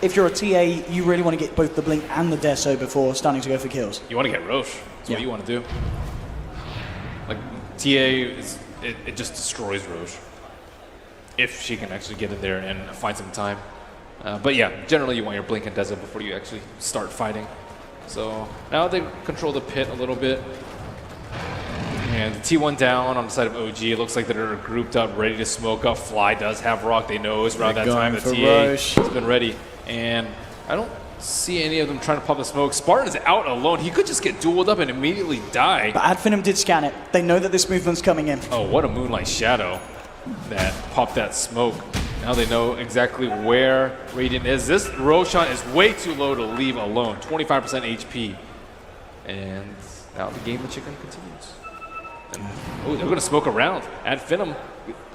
[SPEAKER 5] if you're a TA, you really want to get both the Blink and the Deso before starting to go for kills.
[SPEAKER 6] You want to get Roche. That's what you want to do. Like, TA, it just destroys Roche. If she can actually get in there and find some time. But yeah, generally you want your Blink and Deso before you actually start fighting. So now they control the pit a little bit. And the T1 down on the side of OG. It looks like they're grouped up, ready to smoke up. Fly does have Rock. They know it's around that time. The TA has been ready. And I don't see any of them trying to pop the smoke. Spartan is out alone. He could just get dueled up and immediately die.
[SPEAKER 5] But Finem did scan it. They know that this movement's coming in.
[SPEAKER 6] Oh, what a Moonlight Shadow that popped that smoke. Now they know exactly where Radiant is. This Roshan is way too low to leave alone. 25% HP. And now the game of chicken continues. And, oh, they're going to smoke around. Finem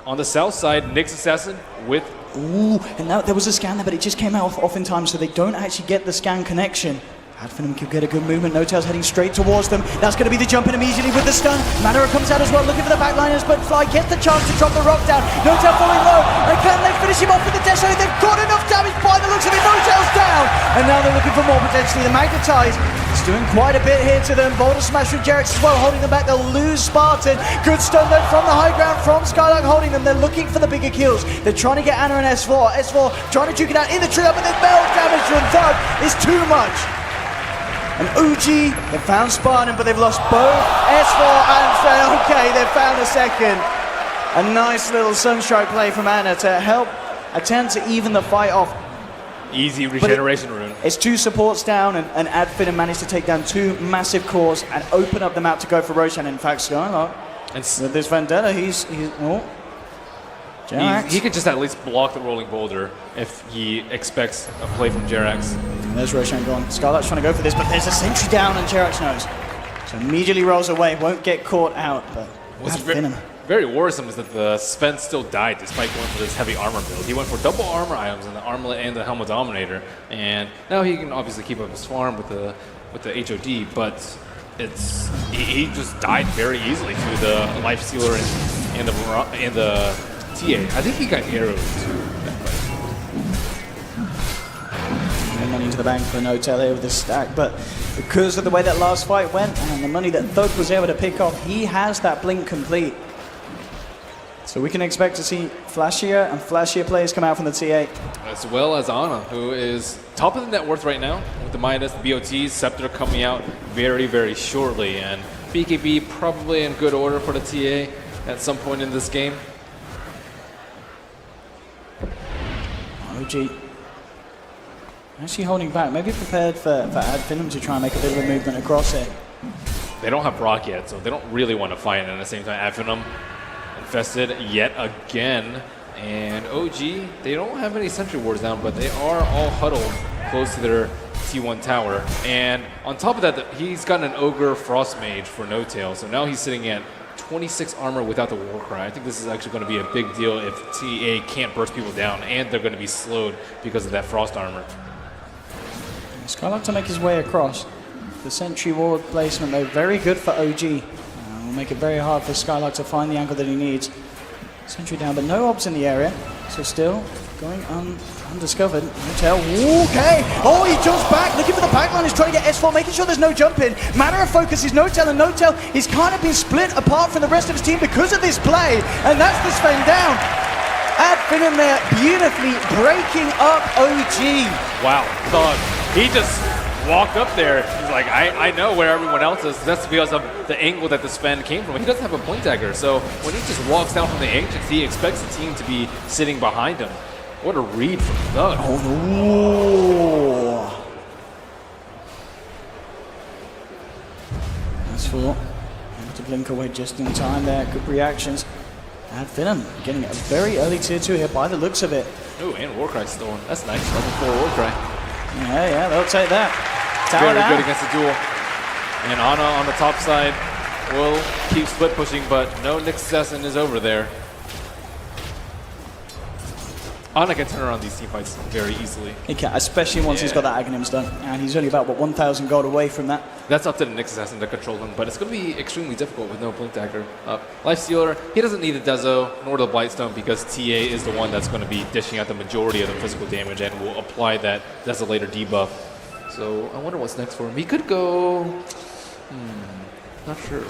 [SPEAKER 6] on the south side. Nyx Assassin with...
[SPEAKER 5] Ooh, and now there was a scan there, but it just came out off in time, so they don't actually get the scan connection. Finem could get a good movement. No-Tail's heading straight towards them. That's going to be the jump in immediately with the stun. Madara comes out as well, looking for the backliners, but Fly gets the chance to drop the rock down. No-Tail falling low. And can they finish him off with the Deso? They've got enough damage by the looks of it. No-Tail's down. And now they're looking for more potentially. The Magnetize is doing quite a bit here to them. Boulder Smash with Jerax as well, holding them back. They'll lose Spartan. Good stun though from the high ground from Skylark holding them. They're looking for the bigger kills. They're trying to get Ana and S4. S4 trying to duke it out in the tree up, but the bell damage from Thug is too much. And OG, they found Spartan, but they've lost both S4 and okay, they've found a second. A nice little Sunstrike play from Ana to help attempt to even the fight off.
[SPEAKER 6] Easy regeneration rune.
[SPEAKER 5] It's two supports down, and Finem managed to take down two massive cores and open up the map to go for Roshan. In fact, Skylark, with this Vendetta, he's
[SPEAKER 6] he could just at least block the rolling boulder if he expects a play from Jerax.
[SPEAKER 5] There's Roshan gone. Skylark's trying to go for this, but there's a sentry down and Jerax knows. So immediately rolls away, won't get caught out, but Finem.
[SPEAKER 6] very worrisome is that the Sven still died despite going for this heavy armor build. He went for double armor items in the armlet and the Helmet Dominator, and now he can obviously keep up his farm with the HOD, but he just died very easily to the Life Stealer and the TA. I think he got arrowed too.
[SPEAKER 5] No money into the bank for No-Tail here with this stack, but because of the way that last fight went and the money that Thug was able to pick off, he has that blink complete. So we can expect to see flashier and flashier players come out from the TA.
[SPEAKER 6] As well as Ana, who is top of the net worth right now with the Midas, the BOTs, Scepter coming out very, very shortly. And BKB probably in good order for the TA at some point in this game.
[SPEAKER 5] OG actually holding back, maybe prepared for Ad Finem to try and make a bit of a movement across it.
[SPEAKER 6] They don't have Brock yet, so they don't really want to fight. And at the same time, Ad Finem infested yet again. And OG, they don't have any sentry wards down, but they are all huddled close to their T1 tower. And on top of that, he's got an Ogre Frost Mage for No-Tail, so now he's sitting at 26 armor without the Warcry. I think this is actually going to be a big deal if TA can't burst people down, and they're going to be slowed because of that Frost armor.
[SPEAKER 5] Skylark to make his way across. The sentry ward placement, though, very good for OG. Will make it very hard for Skylark to find the angle that he needs. Sentry down, but no obs in the area, so still going undiscovered. No-Tail, okay! Oh, he jumps back, looking for the backline, he's trying to get S4, making sure there's no jump in. Matter of focus is No-Tail, and No-Tail is kind of been split apart from the rest of his team because of this play, and that's the Sven down. Ad Finem there, beautifully breaking up OG.
[SPEAKER 6] Wow, Thug, he just walked up there. He's like, I know where everyone else is. That's because of the angle that the Sven came from. He doesn't have a point dagger, so when he just walks down from the ancients, he expects the team to be sitting behind him. What a read from Thug.
[SPEAKER 5] Oh, that's four. Able to blink away just in time there. Good reactions. Ad Finem getting a very early tier 2 here by the looks of it.
[SPEAKER 6] Oh, and Warcry stolen. That's nice. Level 4 Warcry.
[SPEAKER 5] Yeah, they'll take that. Tower
[SPEAKER 6] Very
[SPEAKER 5] down.
[SPEAKER 6] good against the duel. And Ana on the top side will keep split pushing, but no Nick Sesson is over there. Ana can turn around these team fights very easily.
[SPEAKER 5] He can, especially once he's got that Aghanims done. And he's only about, 1,000 gold away from that.
[SPEAKER 6] That's up to the Nick Assassin to control him, but it's going to be extremely difficult with no Blink Dagger up. Life Stealer, he doesn't need the Dezo nor the Blightstone because TA is the one that's going to be dishing out the majority of the physical damage and will apply that Desolator debuff. So I wonder what's next for him. He could go... not sure.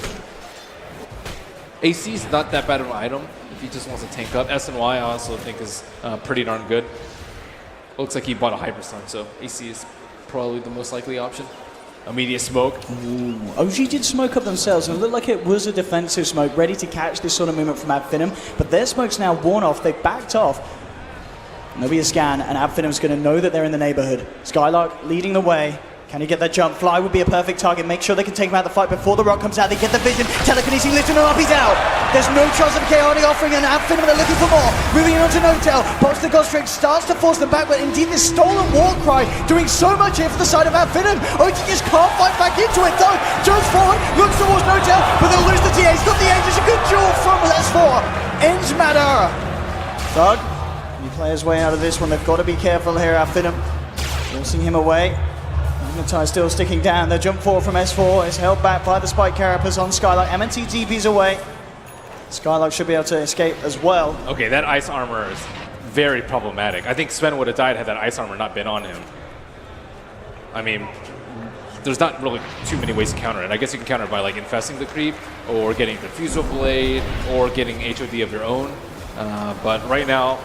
[SPEAKER 6] AC is not that bad of an item if he just wants to tank up. SNY I also think is pretty darn good. Looks like he bought a Hyperstun, so AC is probably the most likely option. Immediate smoke.
[SPEAKER 5] Ooh. OG did smoke up themselves, and it looked like it was a defensive smoke, ready to catch this sort of movement from Ad Finem, but their smoke's now worn off. They've backed off. There'll be a scan, and Ad Finem's going to know that they're in the neighborhood. Skylark leading the way. Can he get that jump? Fly would be a perfect target. Make sure they can take him out of the fight before the rock comes out. They get the vision. Telekinesis lifting him up. He's out. There's no chance of KRD offering an Ad Finem. They're looking for more. Moving on to No-Tail. Box the Ghost Trick starts to force them back, but indeed this stolen Warcry doing so much here for the side of Ad Finem. OG just can't fight back into it though. Jumps forward, looks towards No-Tail, but they'll lose the TA. He's got the edge. It's a good duel from S4. Ends matter. Thug, he play his way out of this one. They've got to be careful here, Ad Finem. Forcing him away. Magnetai still sticking down. The jump forward from S4 is held back by the Spike Carapace on Skylark. MNT TP's away. Skylark should be able to escape as well.
[SPEAKER 6] Okay, that ice armor is very problematic. I think Sven would have died had that ice armor not been on him. I mean, there's not really too many ways to counter it. I guess you can counter it by like infesting the creep, or getting the Fusel Blade, or getting HOD of your own. But right now,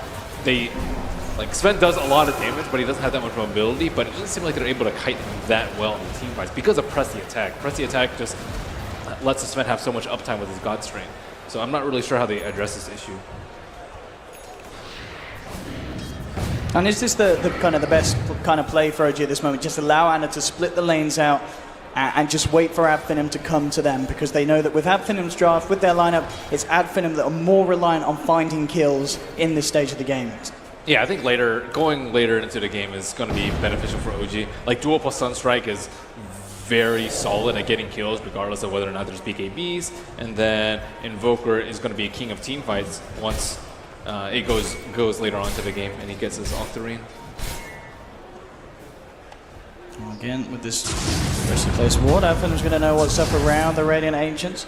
[SPEAKER 6] like Sven does a lot of damage, but he doesn't have that much mobility, but it doesn't seem like they're able to kite him that well in team fights because of Press the Attack. Press the Attack just lets Sven have so much uptime with his God String. So I'm not really sure how they address this issue.
[SPEAKER 5] And is this the kind of the best kind of play for OG at this moment? Just allow Ana to split the lanes out and just wait for Ad Finem to come to them, because they know that with Ad Finem's draft, with their lineup, it's Ad Finem that are more reliant on finding kills in this stage of the game.
[SPEAKER 6] Yeah, I think going later into the game is going to be beneficial for OG. Like Dual plus Sunstrike is very solid at getting kills regardless of whether or not there's BKBs. And then Invoker is going to be a king of team fights once it goes later on to the game and he gets his Octarine.
[SPEAKER 5] Again, with this aggressive place ward, Adfinim's going to know what's up around the Radiant Ancients.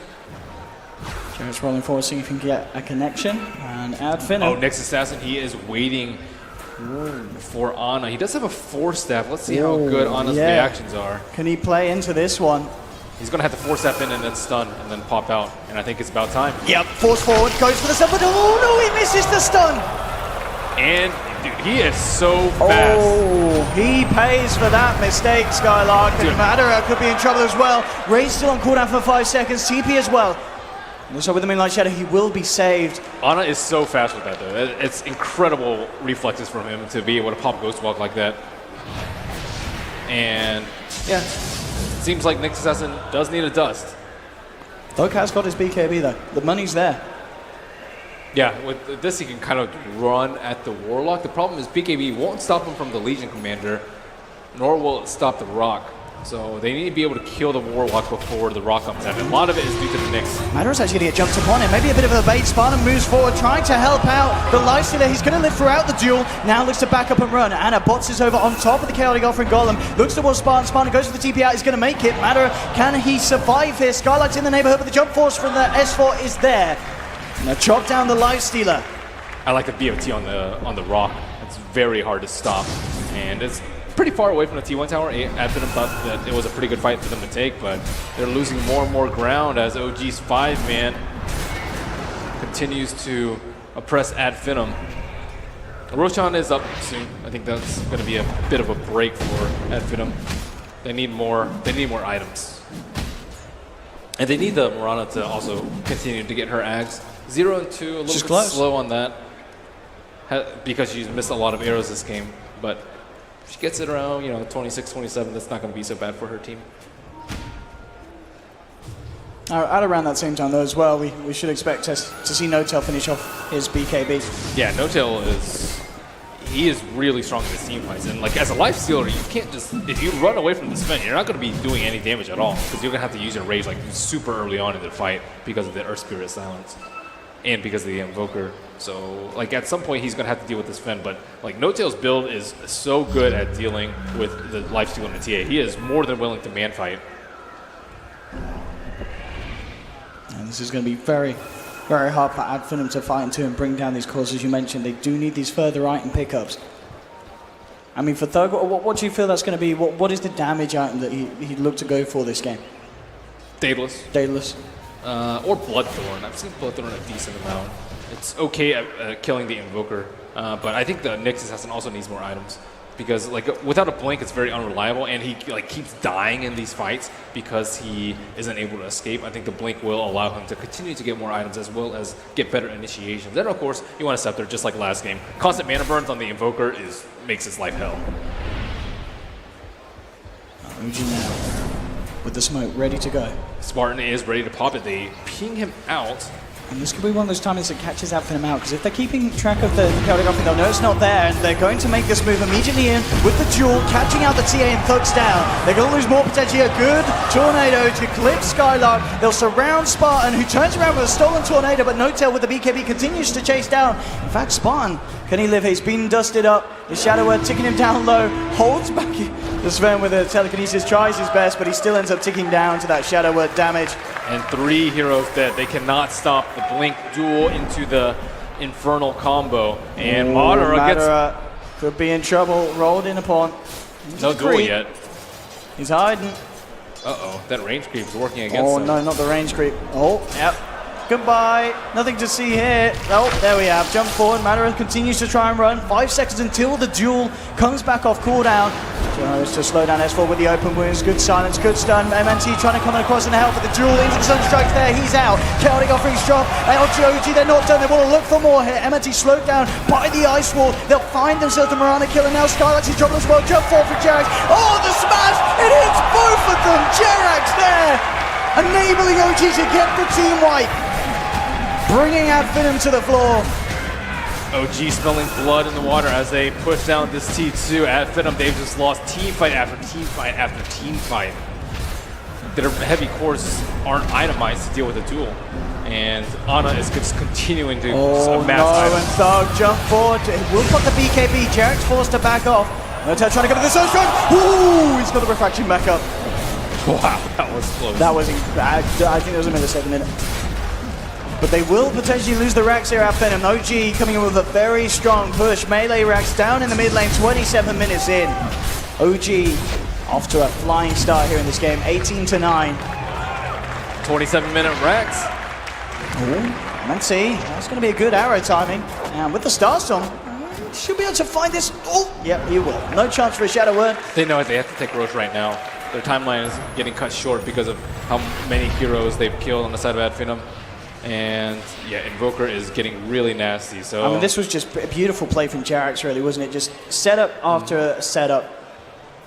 [SPEAKER 5] Jarek's rolling forward, seeing if he can get a connection. And Adfinim.
[SPEAKER 6] Oh, next assassin, he is waiting for Ana. He does have a 4-step. Let's see how good Ana's reactions are.
[SPEAKER 5] Can he play into this one?
[SPEAKER 6] He's going to have to 4-step in and then stun and then pop out. And I think it's about time.
[SPEAKER 5] Yep, force forward, goes for the stun, but oh no, he misses the stun!
[SPEAKER 6] And, dude, he is so fast.
[SPEAKER 5] Oh, he pays for that mistake, Skylark. And Madara could be in trouble as well. Ray's still on cooldown for 5 seconds, TP as well. And so with the Moonlight Shadow, he will be saved.
[SPEAKER 6] Ana is so fast with that, though. It's incredible reflexes from him to be able to pop Ghost Walk like that. And, yeah, seems like Nyx Assassin does need a dust.
[SPEAKER 5] Doug has got his BKB, though. The money's there.
[SPEAKER 6] Yeah, with this he can kind of run at the Warlock. The problem is BKB won't stop him from the Legion Commander, nor will it stop the Rock. So they need to be able to kill the Warlock before the Rock comes out. And a lot of it is due to the Nyx.
[SPEAKER 5] Madara's actually going to get jumped upon him. Maybe a bit of a bait. Spartan moves forward, trying to help out the Lifestealer. He's going to live throughout the duel. Now looks to back up and run. Anna bots over on top of the Chaotic Offering Golem. Looks towards Spartan. Spartan goes for the TP out. He's going to make it. Madara, can he survive here? Skylight's in the neighborhood, but the jump force from the S4 is there. Now chop down the Lifestealer.
[SPEAKER 6] I like the BOT on the Rock. It's very hard to stop. And it's pretty far away from the T1 tower. Adfinim thought that it was a pretty good fight for them to take, but they're losing more and more ground as OG's 5-man continues to oppress Adfinim. Roshan is up soon. I think that's going to be a bit of a break for Adfinim. They need more items. And they need the Mirana to also continue to get her ags. 0 and 2, a little bit slow on that because she's missed a lot of arrows this game, but if she gets it around, 26, 27, that's not going to be so bad for her team.
[SPEAKER 5] At around that same time, though, as well, we should expect to see N0tail finish off his BKB.
[SPEAKER 6] Yeah, N0tail is really strong in his team fights, and like as a life stealer, you can't just, if you run away from the spin, you're not going to be doing any damage at all, because you're going to have to use your rage like super early on in the fight because of the Earth Spirit silence. And because of the Invoker. So, like, at some point, he's going to have to deal with this Fen. But, like, N0tail's build is so good at dealing with the lifesteal and the TA. He is more than willing to man fight.
[SPEAKER 5] And this is going to be very, very hard for Adfinim to fight into and bring down these cores. As you mentioned, they do need these further item pickups. I mean, for Thug, what do you feel that's going to be? What is the damage item that he'd look to go for this game? Daedalus.
[SPEAKER 6] Or Bloodthorn. I've seen Bloodthorn a decent amount. It's okay at killing the Invoker, but I think the Nyx Assassin also needs more items because, like, without a blink, it's very unreliable, and he like keeps dying in these fights because he isn't able to escape. I think the blink will allow him to continue to get more items as well as get better initiations. Then, of course, you want a Scepter just like last game. Constant mana burns on the Invoker makes his life hell.
[SPEAKER 5] OG now with the smoke ready to go.
[SPEAKER 6] Spartan is ready to pop it. They ping him out.
[SPEAKER 5] And this could be one of those timings that catches Adfinim out, because if they're keeping track of the Chaotic Offering, they'll know it's not there, and they're going to make this move immediately in with the duel, catching out the TA and Thugs down. They're going to lose more potentially. A good tornado to clip Skylark. They'll surround Spartan, who turns around with a stolen tornado, but N0tail with the BKB continues to chase down. In fact, Spartan, can he live? He's been dusted up. The Shadow Word ticking him down low, holds back the Sven with a telekinesis, tries his best, but he still ends up ticking down to that Shadow Word damage.
[SPEAKER 6] And 3 heroes dead. They cannot stop the Blink duel into the Infernal combo. And Madara
[SPEAKER 5] could be in trouble. Rolled in upon.
[SPEAKER 6] No duel yet.
[SPEAKER 5] He's hiding.
[SPEAKER 6] Uh-oh, that range creep is working against him.
[SPEAKER 5] Oh, no, not the range creep. Oh, yep. Goodbye. Nothing to see here. Oh, there we have. Jump forward. Madara continues to try and run. 5 seconds until the duel comes back off cooldown. Tries to slow down S4 with the open wounds. Good silence, good stun. MNT trying to come across and help with the duel. Into the Sunstrike's there. He's out. Chaotic Offering's drop. LGOG, they're not done. They want to look for more here. MNT slowed down by the Ice Wall. They'll find themselves the Mirana killer now. Skylight's in trouble as well. Jump forward for Jerax. Oh, the smash! It hits both of them. Jerax there, enabling OG to get the team wipe. Bringing Adfinim to the floor.
[SPEAKER 6] OG smelling blood in the water as they push down this T2. Adfinim, they've just lost team fight after team fight after team fight. their heavy cores aren't itemized to deal with the duel. And Ana is just continuing to amass items.
[SPEAKER 5] And Thug jump forward. It will put the BKB. Jarek's forced to back off. Notel trying to go to the zone strike. Ooh, he's got the refraction back up.
[SPEAKER 6] Wow, that was close.
[SPEAKER 5] That was, I think there was a millisecond in it. But they will potentially lose the racks here at Finem. OG coming in with a very strong push. Melee racks down in the mid lane, 27 minutes in. OG off to a flying start here in this game, 18-9.
[SPEAKER 6] 27-minute racks.
[SPEAKER 5] Let's see, that's going to be a good arrow timing. And with the Starstorm, should be able to find this. Oh, yeah, he will. No chance for a Shadow Word.
[SPEAKER 6] They know it. They have to take Roche right now. Their timeline is getting cut short because of how many heroes they've killed on the side of Finem. And yeah, Invoker is getting really nasty. So
[SPEAKER 5] I mean, this was just a beautiful play from Jarek's, really, wasn't it? Just setup after setup.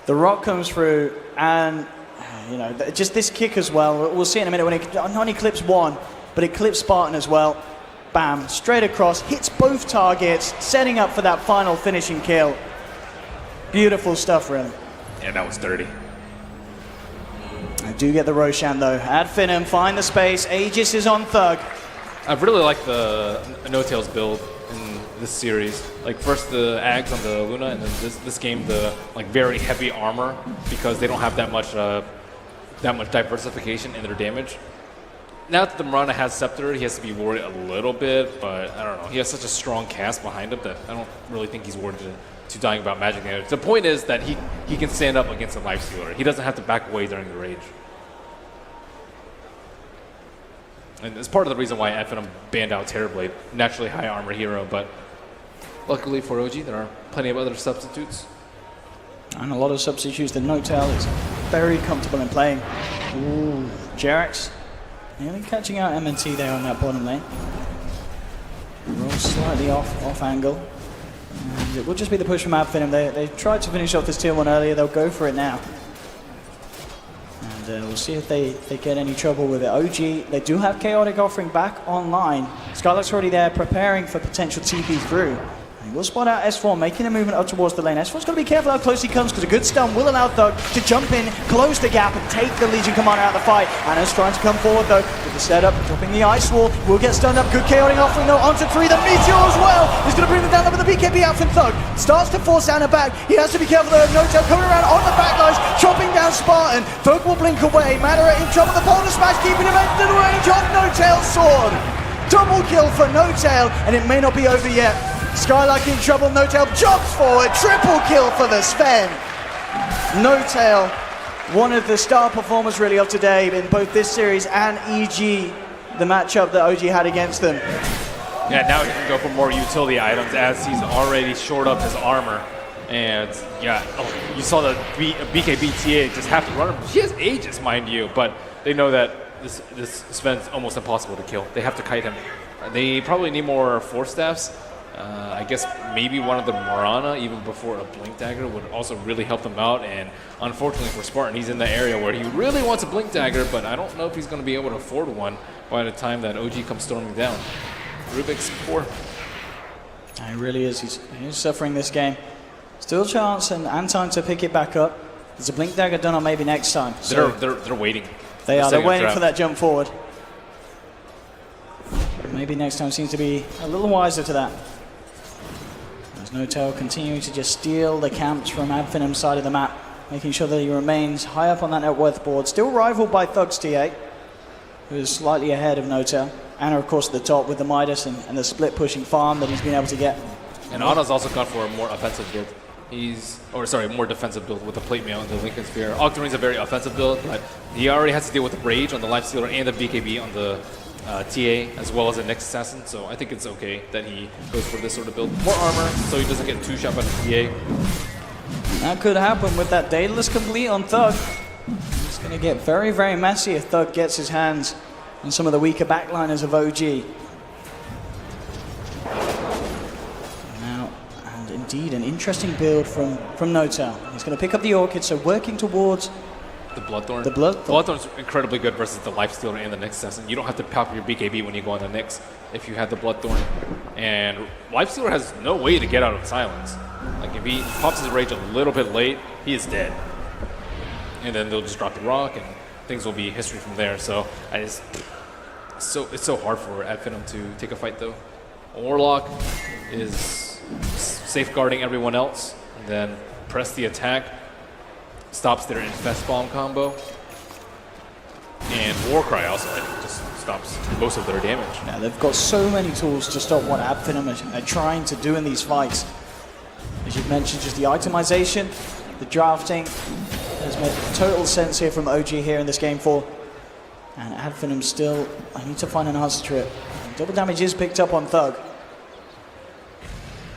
[SPEAKER 5] The rock comes through, and you know, just this kick as well. We'll see in a minute when it not only clips one, but it clips Spartan as well. Bam, straight across, hits both targets, setting up for that final finishing kill. Beautiful stuff, really.
[SPEAKER 6] Yeah, that was dirty.
[SPEAKER 5] I do get the Roshan though. At Finem, find the space. Aegis is on Thug.
[SPEAKER 6] I really like the No-Tails build in this series. Like first the Ags on the Luna, and then this game the like very heavy armor because they don't have that much diversification in their damage. Now that the Mirana has Scepter, he has to be worried a little bit, but I don't know. He has such a strong cast behind him that I don't really think he's worried to dying about magic damage. The point is that he can stand up against a Lifestealer. He doesn't have to back away during the rage. And it's part of the reason why Finem banned out Terrorblade, naturally high armor hero, but luckily for OG, there are plenty of other substitutes.
[SPEAKER 5] And a lot of substitutes that Notel is very comfortable in playing. Ooh, Jarek's nearly catching out MNT there on that bottom lane. Roll slightly off angle. And it will just be the push from Finem. They tried to finish off this tier 1 earlier, they'll go for it now. And we'll see if they get any trouble with it. OG, they do have Chaotic Offering back online. Skylark's already there preparing for potential TP through. And we'll spot out S4, making a movement up towards the lane. S4's got to be careful how close he comes because a good stun will allow Thug to jump in, close the gap and take the Legion Commander out of the fight. Anna's trying to come forward though with the setup, dropping the Ice Wall. Will get stunned up. Good Chaotic Offering though onto 3. The Meteor as well. He's going to bring them down with the BKB out from Thug. Starts to force Anna back. He has to be careful though. Notel coming around on the backlines, chopping down Spartan. Thug will blink away. Madara in trouble. The Polar Smash keeping him at the range of Notel's sword. Double kill for Notel, and it may not be over yet. Skylark in trouble, Notel jumps forward, triple kill for the Sven. Notel, one of the star performers really of today in both this series and EG, the matchup that OG had against them.
[SPEAKER 6] Yeah, now he can go for more utility items as he's already shored up his armor. And yeah, you saw the BKB TA just have to run him. She has Aegis, mind you, but they know that this Sven's almost impossible to kill. They have to kite him. They probably need more Force Staffs. I guess maybe one of the Mirana, even before a Blink Dagger, would also really help them out. And unfortunately for Spartan, he's in the area where he really wants a Blink Dagger, but I don't know if he's going to be able to afford one by the time that OG comes storming down. Rubik's poor.
[SPEAKER 5] He really is. He's suffering this game. Still a chance and time to pick it back up. There's a Blink Dagger done on maybe next time. So
[SPEAKER 6] they're waiting.
[SPEAKER 5] they're waiting for that jump forward. Maybe next time seems to be a little wiser to that. There's Notel continuing to just steal the camps from Finem's side of the map, making sure that he remains high up on that net worth board. Still rivaled by Thug's T8, who is slightly ahead of Notel. Anna, of course, at the top with the Midas and the split pushing farm that he's been able to get.
[SPEAKER 6] And Anna's also gone for a more offensive build. More defensive build with the plate mail and the Lincoln Sphere. Octarine's a very offensive build, but he already has to deal with the Rage on the Lifestealer and the BKB on the TA, as well as the Next Assassin, so I think it's okay that he goes for this sort of build. More armor, so he doesn't get 2-shot by the TA.
[SPEAKER 5] That could happen with that Daedalus complete on Thug. It's going to get very, very messy if Thug gets his hands on some of the weaker backliners of OG. Now, and indeed, an interesting build from Notel. He's going to pick up the Orchid, so working towards
[SPEAKER 6] the Bloodthorn.
[SPEAKER 5] Bloodthorn's
[SPEAKER 6] incredibly good versus the Lifestealer and the Nyx Assassin. You don't have to pop your BKB when you go on the Nyx if you have the Bloodthorn. And Lifestealer has no way to get out of silence. Like if he pops his Rage a little bit late, he is dead. And then they'll just drop the rock and things will be history from there. So it's so hard for Finem to take a fight though. Warlock is safeguarding everyone else, and then press the attack, stops their Infest Bomb combo, and Warcry also I think just stops most of their damage.
[SPEAKER 5] Now they've got so many tools to stop what Finem are trying to do in these fights. As you've mentioned, just the itemization, the drafting has made total sense here from OG here in this game 4. And Finem still, I need to find an answer to it. Double damage is picked up on Thug.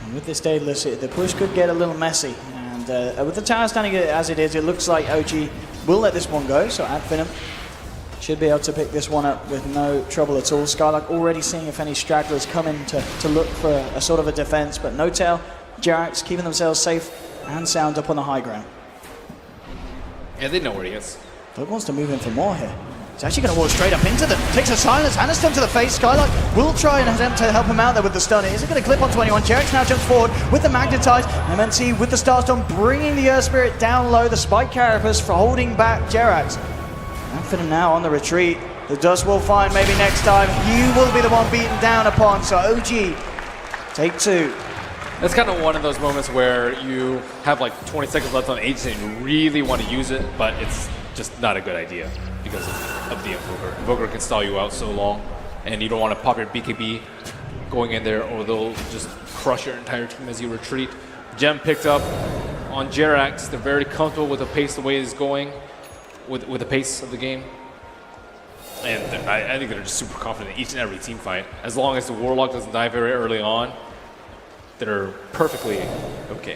[SPEAKER 5] And with this Daedalus, the push could get a little messy. And with the tower standing as it is, it looks like OG will let this one go. So Finem should be able to pick this one up with no trouble at all. Skylark already seeing if any stragglers come in to look for a sort of a defense, but No Tail, Jerax keeping themselves safe and sound up on the high ground.
[SPEAKER 6] Yeah, they know where he is.
[SPEAKER 5] Thug wants to move in for more here. He's actually going to walk straight up into them. Takes a silence, and a stun to the face. Skylark will try and attempt to help him out there with the stun. It isn't going to clip on 21. Jerax now jumps forward with the Magnetize. MNC with the Starstone bringing the Earth Spirit down low. The Spike Carapace for holding back Jerax. And Finem now on the retreat. The dust will find maybe next time. He will be the one beaten down upon. So OG, take 2.
[SPEAKER 6] That's kind of one of those moments where you have like 20 seconds left on Aegis and you really want to use it, but it's just not a good idea because of the Invoker. Invoker can stall you out so long, and you don't want to pop your BKB going in there, or they'll just crush your entire team as you retreat. Gem picked up on Jerax. They're very comfortable with the pace, the way it's going, with the pace of the game. And I think they're just super confident in each and every team fight. As long as the Warlock doesn't die very early on, they're perfectly okay.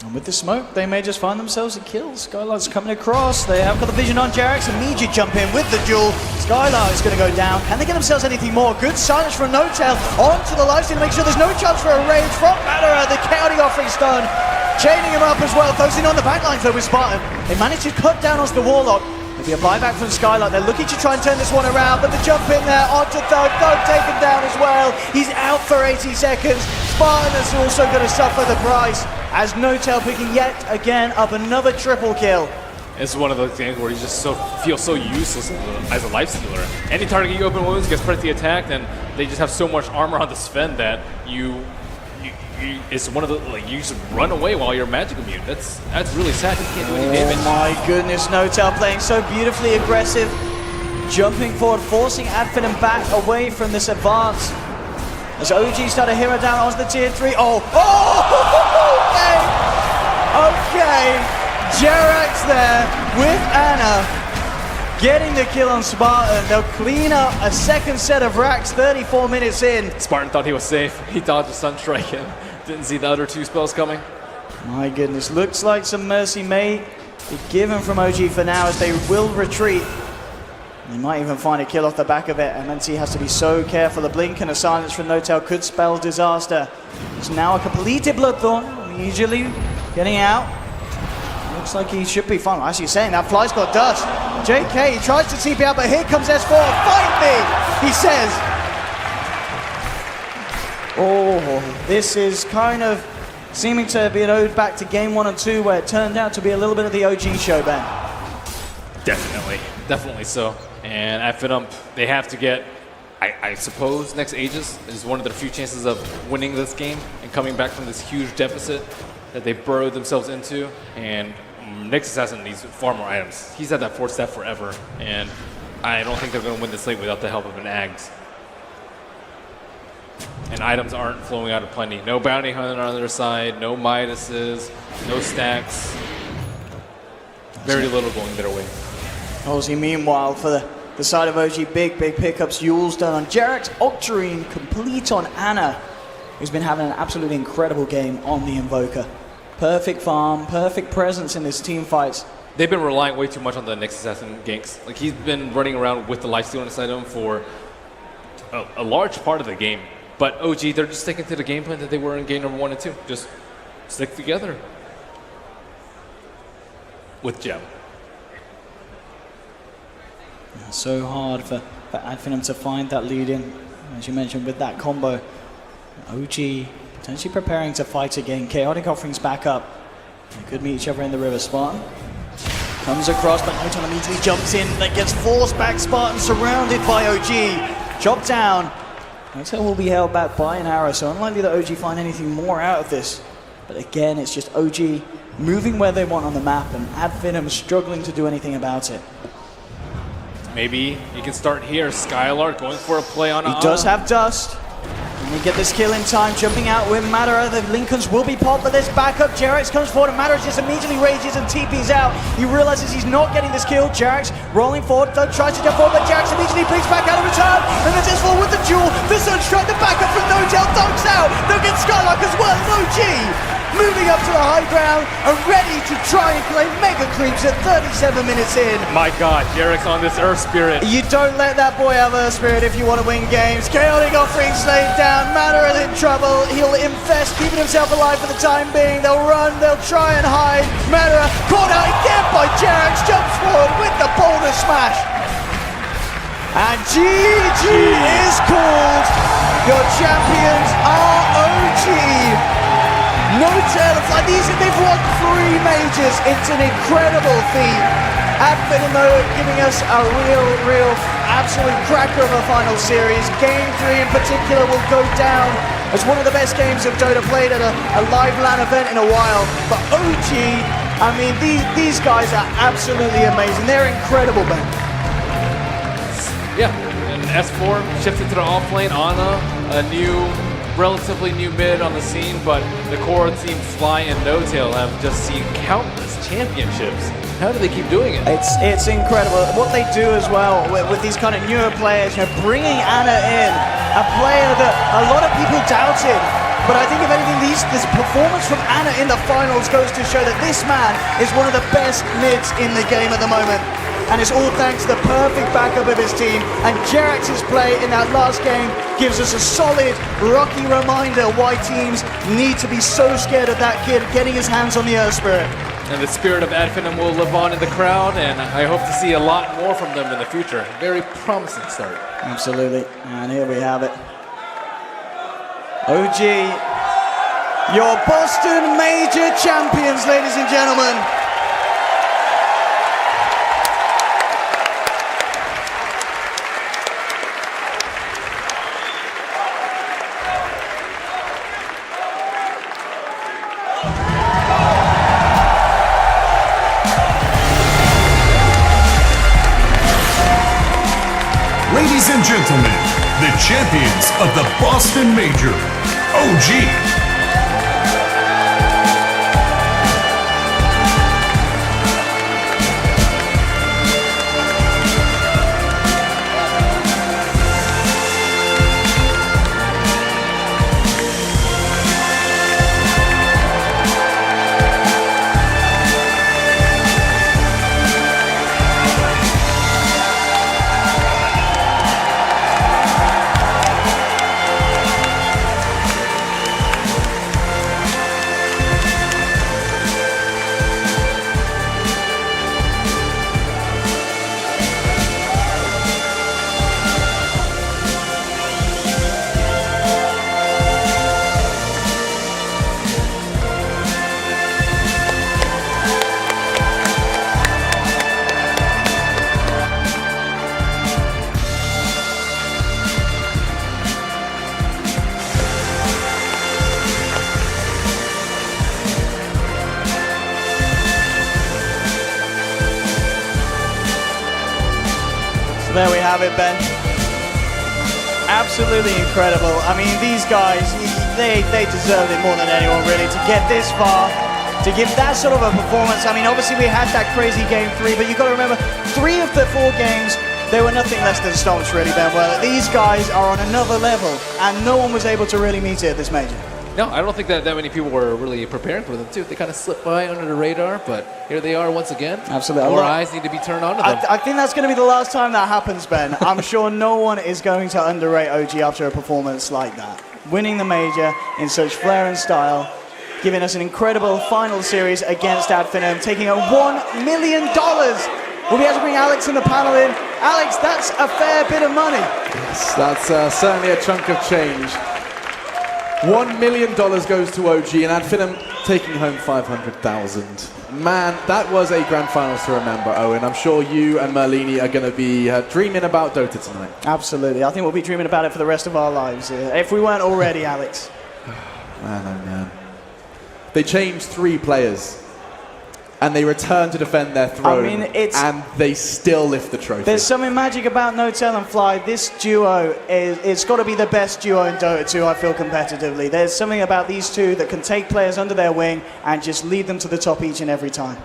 [SPEAKER 5] And with the smoke, they may just find themselves a kill. Skylark's coming across. They have got the vision on Jerax. Immediate jump in with the duel. Skylark is going to go down. Can they get themselves anything more? Good silence from No Tail onto the lifesteal to make sure there's no chance for a rage from Madara. The chaotic offering stun. Chaining him up as well. Focusing on the backlines though with Spartan. They managed to cut down onto the Warlock. Maybe a buyback from Skylark. They're looking to try and turn this one around, but the jump in there onto Thug. Thug taken down as well. He's out for 80 seconds. Spartan is also going to suffer the price as No Tail picking yet again up another triple kill.
[SPEAKER 6] It's one of those games where you just feel so useless as a life stealer. Any target you open wounds gets pressed the attack, and they just have so much armor on the Sven that it's one of the, like, you just run away while you're magic immune. That's really sad. You can't do any damage.
[SPEAKER 5] Oh my goodness, No Tail playing so beautifully aggressive, jumping forward, forcing Finem back away from this advance. As OG start to hero down onto the tier 3. Okay. Jerax there with Ana getting the kill on Spartan. They'll clean up a second set of racks 34 minutes in.
[SPEAKER 6] Spartan thought he was safe. He dodged the Sunstrike and didn't see the other 2 spells coming.
[SPEAKER 5] My goodness, looks like some mercy may be given from OG for now as they will retreat. They might even find a kill off the back of it. MNC has to be so careful. A blink and a silence from No Tail could spell disaster. It's now a completed Bloodthorn, immediately getting out. Looks like he should be fine. Actually saying that Fly's got dust. JK, he tries to TP out, but here comes S4. Fight me, he says. Oh, this is kind of seeming to be an ode back to game 1 and 2, where it turned out to be a little bit of the OG show, Ben.
[SPEAKER 6] Definitely so. And at Finem, they have to get, I suppose, next Aegis is one of their few chances of winning this game and coming back from this huge deficit that they burrowed themselves into. And Nyx Assassin needs far more items. He's had that 4th staff forever, and I don't think they're going to win this late without the help of an Ags. And items aren't flowing out of plenty. No Bounty Hunter on their side, no Midases, no stacks. Very little going their way.
[SPEAKER 5] Aussie, meanwhile, for the side of OG, big pickups. Yule's done on Jerax, Octarine complete on Ana, who's been having an absolutely incredible game on the Invoker. Perfect farm, perfect presence in his team fights.
[SPEAKER 6] They've been relying way too much on the Nyx Assassin ganks. Like, he's been running around with the lifesteal inside him for a large part of the game. But OG, they're just sticking to the game plan that they were in game number 1 and 2. Just stick together with Gem.
[SPEAKER 5] So hard for Finem to find that lead in, as you mentioned, with that combo. OG potentially preparing to fight again. Chaotic offerings back up. They could meet each other in the river. Spartan Comes across, but Notel immediately jumps in. That gets forced back. Spartan surrounded by OG. Chopped down. Notel will be held back by an arrow, so unlikely that OG find anything more out of this. But again, it's just OG moving where they want on the map, and Finem struggling to do anything about it.
[SPEAKER 6] Maybe you can start here. Skylark going for a play on
[SPEAKER 5] He does have Dust. And we get this kill in time, jumping out with Madara. The Lincolns will be popped, but there's backup. Jerax comes forward, and Madara just immediately rages and TP's out. He realizes he's not getting this kill. Jerax rolling forward, Thug tries to jump forward, but Jerax immediately picks back out of return. And then just forward with the duel. The Sunstrike, the backup from Notel, dunks out. They'll get Skylark as well as OG. Moving up to the high ground and ready to try and claim Mega Creeps at 37 minutes in.
[SPEAKER 6] My God, Jerax on this Earth Spirit.
[SPEAKER 5] You don't let that boy have Earth Spirit if you want to win games. Chaotic offering slayed down. Madara is in trouble. He'll infest, keeping himself alive for the time being. They'll run, they'll try and hide. Madara caught out again by Jerax. Jumps forward with the boulder smash. And GG is called. Your champions are OG. Notel, it's like they've won 3 majors. It's an incredible feat. Finem though giving us a real absolute cracker of a final series. Game 3 in particular will go down as one of the best games of Dota played at a live LAN event in a while. But OG, I mean, these guys are absolutely amazing. They're incredible, man.
[SPEAKER 6] Yeah, and S4 shifted to the off lane. Ana, a relatively new mid on the scene, but the core team Fly and Notel have just seen countless championships. How do they keep doing it?
[SPEAKER 5] It's incredible. What they do as well with these kind of newer players, bringing Ana in, a player that a lot of people doubted. But I think if anything, this performance from Ana in the finals goes to show that this man is one of the best mids in the game at the moment. And it's all thanks to the perfect backup of his team. And Jerax's play in that last game gives us a solid, rocky reminder why teams need to be so scared of that kid getting his hands on the Earth Spirit.
[SPEAKER 6] And the spirit of Finem will live on in the crowd, and I hope to see a lot more from them in the future. Very promising start.
[SPEAKER 5] Absolutely. And here we have it. OG, your Boston Major champions, ladies and gentlemen.
[SPEAKER 7] Ladies and gentlemen, the champions of the Boston Major, OG.
[SPEAKER 5] There we have it, Ben. Absolutely incredible. I mean, these guys, they deserve it more than anyone, really, to get this far, to give that sort of a performance. I mean, obviously we had that crazy game 3, but you've got to remember, 3 of the 4 games, they were nothing less than stomps, really, Ben. Well, these guys are on another level, and no one was able to really meet it at this major.
[SPEAKER 6] No, I don't think that many people were really preparing for them, too. They kind of slipped by under the radar, but here they are once again.
[SPEAKER 5] Absolutely.
[SPEAKER 6] More eyes need to be turned on to them.
[SPEAKER 5] I think that's going to be the last time that happens, Ben. I'm sure no one is going to underrate OG after a performance like that. Winning the major in such flair and style, giving us an incredible final series against Finem, taking a $1 million. We'll be able to bring Alex in the panel in. Alex, that's a fair bit of money.
[SPEAKER 4] Yes, that's certainly a chunk of change. $1 million goes to OG, and Finem taking home 500,000. Man, that was a grand finals to remember, Owen. I'm sure you and Merlini are going to be dreaming about Dota tonight.
[SPEAKER 5] Absolutely. I think we'll be dreaming about it for the rest of our lives, if we weren't already, Alex.
[SPEAKER 4] Man, oh man. They changed 3 players. And they return to defend their throne, and they still lift the trophy.
[SPEAKER 5] There's something magic about Notel and Fly. This duo, it's got to be the best duo in Dota 2, I feel, competitively. There's something about these two that can take players under their wing and just lead them to the top each and every time.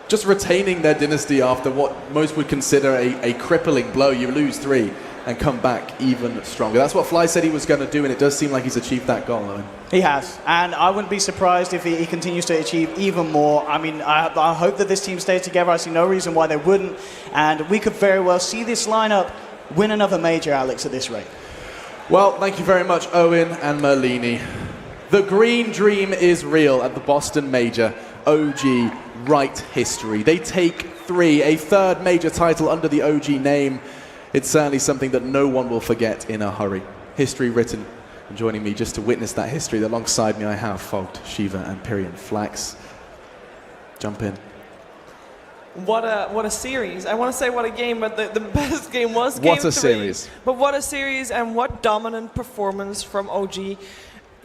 [SPEAKER 4] Just retaining their dynasty after what most would consider a crippling blow. You lose 3 and come back even stronger. That's what Fly said he was going to do, and it does seem like he's achieved that goal, Owen.
[SPEAKER 5] He has, and I wouldn't be surprised if he continues to achieve even more. I mean, I hope that this team stays together. I see no reason why they wouldn't, and we could very well see this lineup win another major, Alex, at this rate.
[SPEAKER 4] Well, thank you very much, Owen and Merlini. The green dream is real at the Boston Major. OG write history. They take 3, a 3rd major title under the OG name. It's certainly something that no one will forget in a hurry. History written. And joining me just to witness that history, alongside me I have Fogged, Shiva and Pyrian Flax. Jump in.
[SPEAKER 1] What a series. I want to say what a game, but the best game was game 3.
[SPEAKER 4] What a series.
[SPEAKER 1] But what a series, and what dominant performance from OG.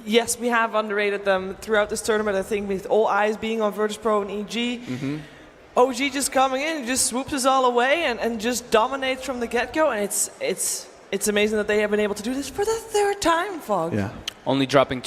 [SPEAKER 1] Yes, we have underrated them throughout this tournament, I think, with all eyes being on Virtus.pro and EG.
[SPEAKER 4] Mm-hmm.
[SPEAKER 1] OG just coming in and just swoops us all away and just dominates from the get-go, and it's amazing that they have been able to do this for the 3rd time, Fog.
[SPEAKER 4] Yeah.
[SPEAKER 3] Only dropping